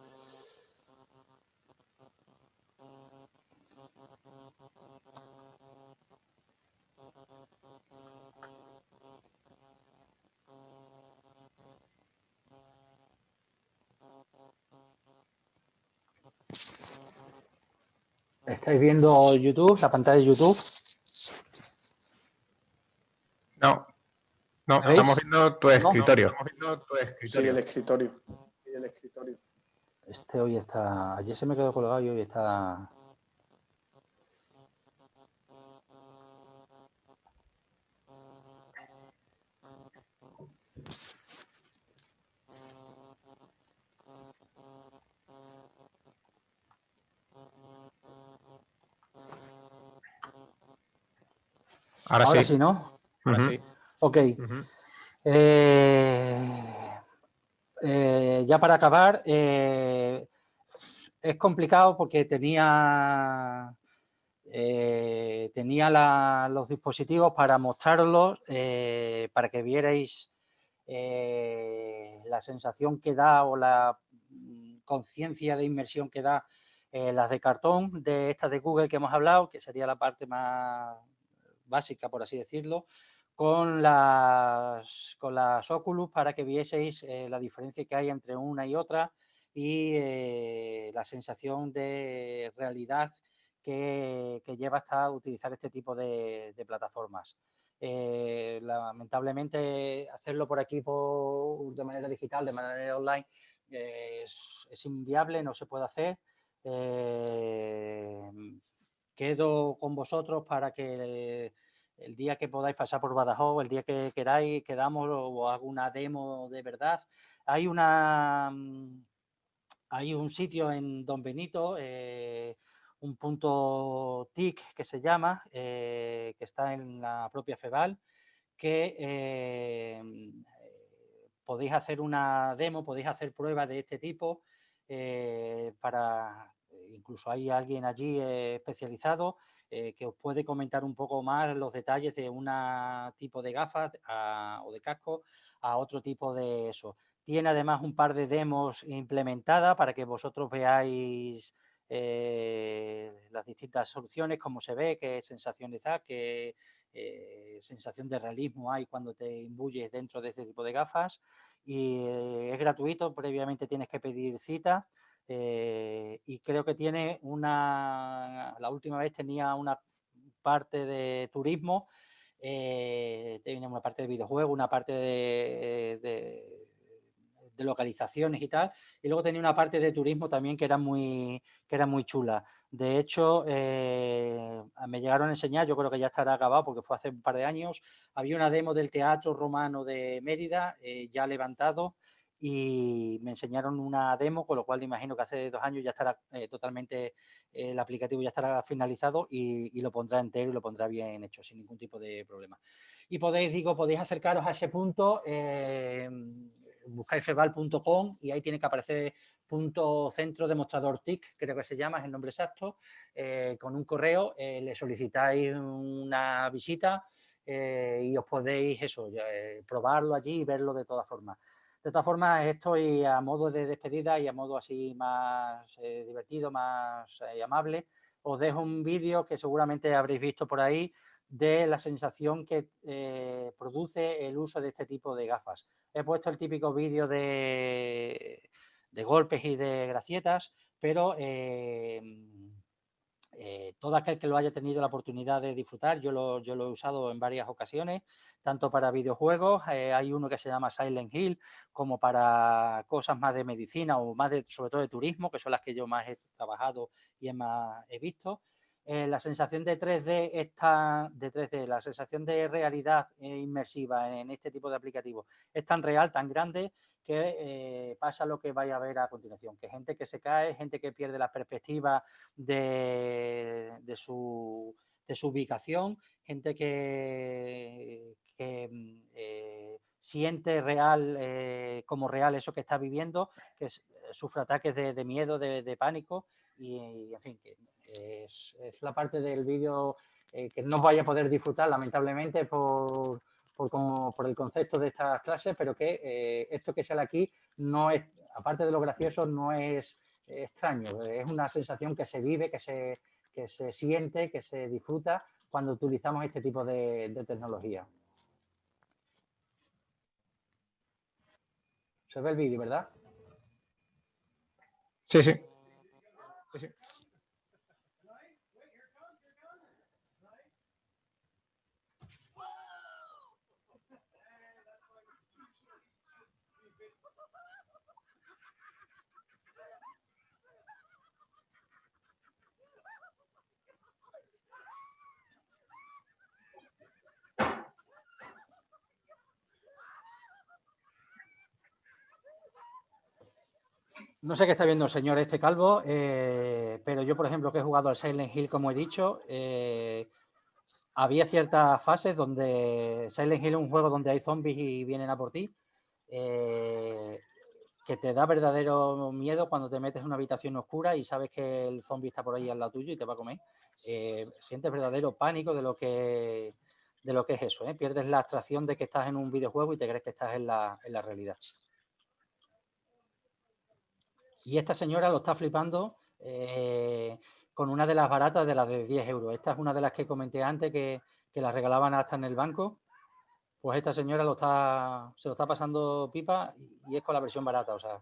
Speaker 1: ¿Estáis viendo YouTube, la pantalla de YouTube?
Speaker 2: No, no,
Speaker 1: ¿Me veis?
Speaker 2: estamos viendo tu
Speaker 1: ¿No?
Speaker 2: escritorio.
Speaker 5: Sí, el escritorio.
Speaker 1: Este hoy está... Ayer se me quedó colgado y hoy está...
Speaker 2: Ahora
Speaker 1: Ahora
Speaker 2: sí.
Speaker 1: sí, ¿no?
Speaker 2: Ujú.
Speaker 1: Ok. Ya para acabar, es complicado porque tenía los dispositivos para mostrarlos, para que vierais la sensación que da o la conciencia de inmersión que da las de cartón, de estas de Google que hemos hablado, que sería la parte más básica, por así decirlo, con las Oculus para que vieseis la diferencia que hay entre una y otra y la sensación de realidad que lleva hasta utilizar este tipo de plataformas. Lamentablemente hacerlo por aquí de manera digital, de manera online, es inviable, no se puede hacer. Quedo con vosotros para que el día que podáis pasar por Badajoz, el día que queráis, quedamos o hago una demo de verdad. Hay un sitio en Don Benito, un punto TIC que se llama, que está en la propia FEVAL, que podéis hacer una demo, podéis hacer pruebas de este tipo incluso hay alguien allí especializado que os puede comentar un poco más los detalles de un tipo de gafas o de casco a otro tipo de eso. Tiene además un par de demos implementadas para que vosotros veáis las distintas soluciones, cómo se ve, qué sensaciones da, qué sensación de realismo hay cuando te imbuyes dentro de este tipo de gafas. Y es gratuito, previamente tienes que pedir cita. Y creo que tiene la última vez tenía una parte de turismo, tenía una parte de videojuegos, una parte de localizaciones y tal, y luego tenía una parte de turismo también que era muy chula. De hecho, me llegaron a enseñar, yo creo que ya estará acabado porque fue hace un par de años, había una demo del Teatro Romano de Mérida ya levantado, y me enseñaron una demo, con lo cual imagino que hace 2 años ya estará totalmente, el aplicativo ya estará finalizado y lo pondrá entero y lo pondrá bien hecho, sin ningún tipo de problema. Y podéis acercaros a ese punto, buscáis feval.com y ahí tiene que aparecer punto centro demostrador TIC, creo que se llama, es el nombre exacto, con un correo, le solicitáis una visita y os podéis probarlo allí y verlo de todas formas. De todas formas, esto y a modo de despedida y a modo así más divertido, más amable, os dejo un vídeo que seguramente habréis visto por ahí de la sensación que produce el uso de este tipo de gafas. He puesto el típico vídeo de golpes y de gracietas, pero todo aquel que lo haya tenido la oportunidad de disfrutar, yo lo he usado en varias ocasiones, tanto para videojuegos, hay uno que se llama Silent Hill, como para cosas más de medicina o más sobre todo de turismo, que son las que yo más he trabajado y más he visto. La sensación de 3D, la sensación de realidad inmersiva en este tipo de aplicativos es tan real, tan grande, que pasa lo que vais a ver a continuación, que gente que se cae, gente que pierde la perspectiva de su ubicación, gente que siente como real eso que está viviendo, que sufre ataques de miedo, de pánico y en fin, que es la parte del vídeo que no vaya a poder disfrutar lamentablemente por el concepto de estas clases, pero que esto que sale aquí no es, aparte de lo gracioso, no es extraño, es una sensación que se vive, que se siente, que se disfruta cuando utilizamos este tipo de tecnología. Se ve el vídeo, ¿verdad?
Speaker 2: Sí, sí.
Speaker 1: No sé qué está viendo el señor este calvo, pero yo, por ejemplo, que he jugado al Silent Hill, como he dicho, había ciertas fases donde Silent Hill es un juego donde hay zombies y vienen a por ti, que te da verdadero miedo cuando te metes en una habitación oscura y sabes que el zombie está por ahí al lado tuyo y te va a comer. Sientes verdadero pánico de lo que es eso, ¿eh? Pierdes la abstracción de que estás en un videojuego y te crees que estás en la realidad. Y esta señora lo está flipando con una de las baratas, de las de 10 euros. Esta es una de las que comenté antes que las regalaban hasta en el banco. Pues esta señora se lo está pasando pipa y es con la versión barata, o sea.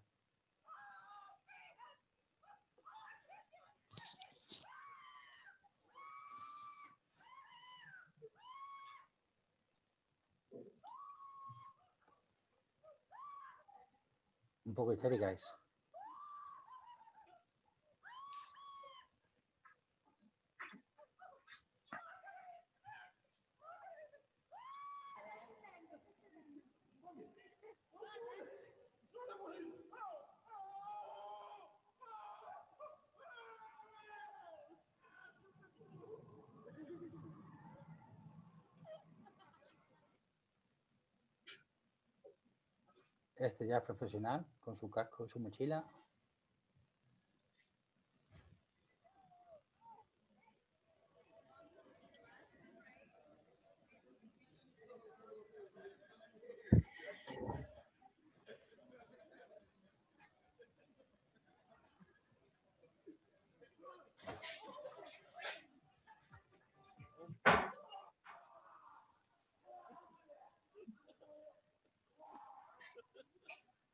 Speaker 1: Un poco histérica es. Este ya es profesional, con su casco y su mochila.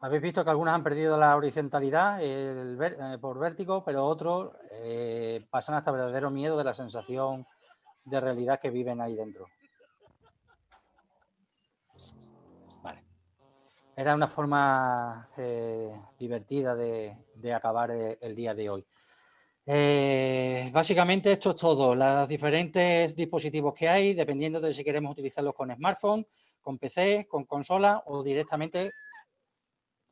Speaker 1: Habéis visto que algunas han perdido la horizontalidad por vértigo, pero otros pasan hasta verdadero miedo de la sensación de realidad que viven ahí dentro. Vale. Era una forma divertida de acabar el día de hoy. Básicamente esto es todo. Los diferentes dispositivos que hay, dependiendo de si queremos utilizarlos con smartphone, con PC, con consola o directamente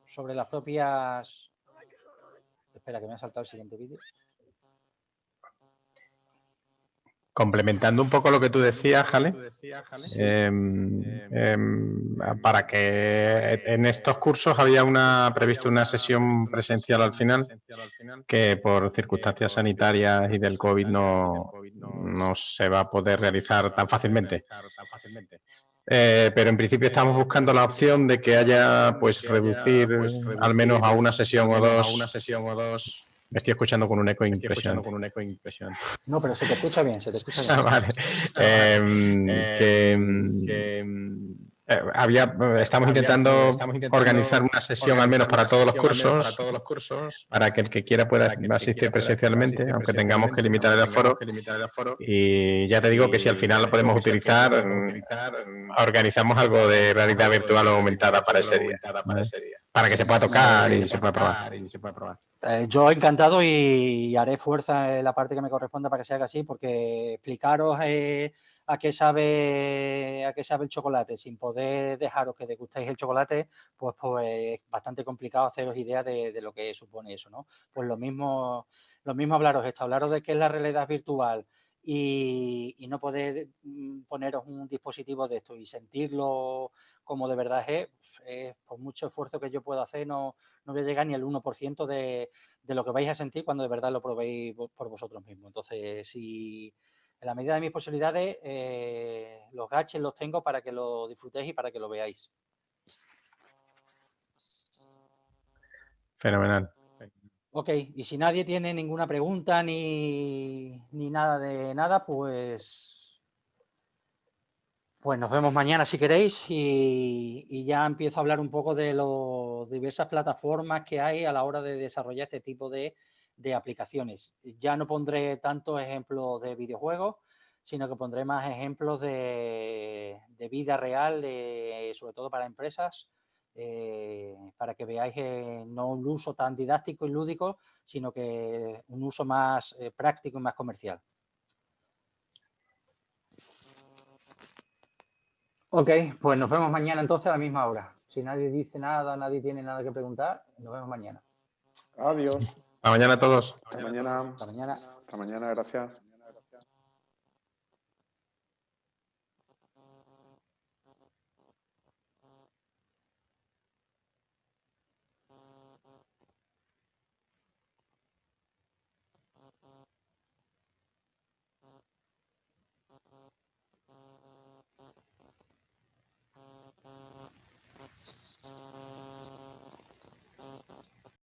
Speaker 1: sobre las propias... Espera, que me ha saltado el siguiente vídeo.
Speaker 2: Complementando un poco lo que tú decías, Jale, para que en estos cursos había previsto una sesión presencial al final, que por circunstancias sanitarias y del COVID no se va a poder realizar tan fácilmente. Pero en principio estamos buscando la opción de que haya, pues, reducir al menos a una sesión o dos. Me estoy escuchando con un eco impresionante.
Speaker 1: No, pero se te escucha bien, se te escucha bien.
Speaker 2: Vale. Estamos intentando organizar una sesión al menos para todos los cursos, para que el que quiera pueda asistir presencialmente, aunque tengamos que limitar el aforo. Y ya te digo que si al final lo podemos utilizar, organizamos algo de realidad virtual o aumentada para ese día, ¿vale? Para que se pueda tocar y se pueda probar.
Speaker 1: Yo encantado y haré fuerza en la parte que me corresponda para que se haga así, porque explicaros a qué sabe el chocolate sin poder dejaros que degustéis el chocolate, pues es bastante complicado haceros idea de lo que supone eso, ¿no? Pues lo mismo hablaros de qué es la realidad virtual y no poder poneros un dispositivo de esto y sentirlo como de verdad es, por mucho esfuerzo que yo pueda hacer, no voy a llegar ni al 1% de lo que vais a sentir cuando de verdad lo probéis por vosotros mismos. Entonces, si en la medida de mis posibilidades, los gadgets los tengo para que lo disfrutéis y para que lo veáis.
Speaker 2: Fenomenal.
Speaker 1: Ok, y si nadie tiene ninguna pregunta ni nada de nada, pues nos vemos mañana si queréis y ya empiezo a hablar un poco de las diversas plataformas que hay a la hora de desarrollar este tipo de aplicaciones. Ya no pondré tantos ejemplos de videojuegos, sino que pondré más ejemplos de vida real, sobre todo para empresas, para que veáis no un uso tan didáctico y lúdico, sino que un uso más práctico y más comercial. Ok, pues nos vemos mañana entonces a la misma hora. Si nadie dice nada, nadie tiene nada que preguntar, nos vemos mañana.
Speaker 5: Adiós.
Speaker 2: Hasta mañana a todos.
Speaker 5: Hasta mañana.
Speaker 1: Hasta mañana.
Speaker 5: Hasta mañana, gracias.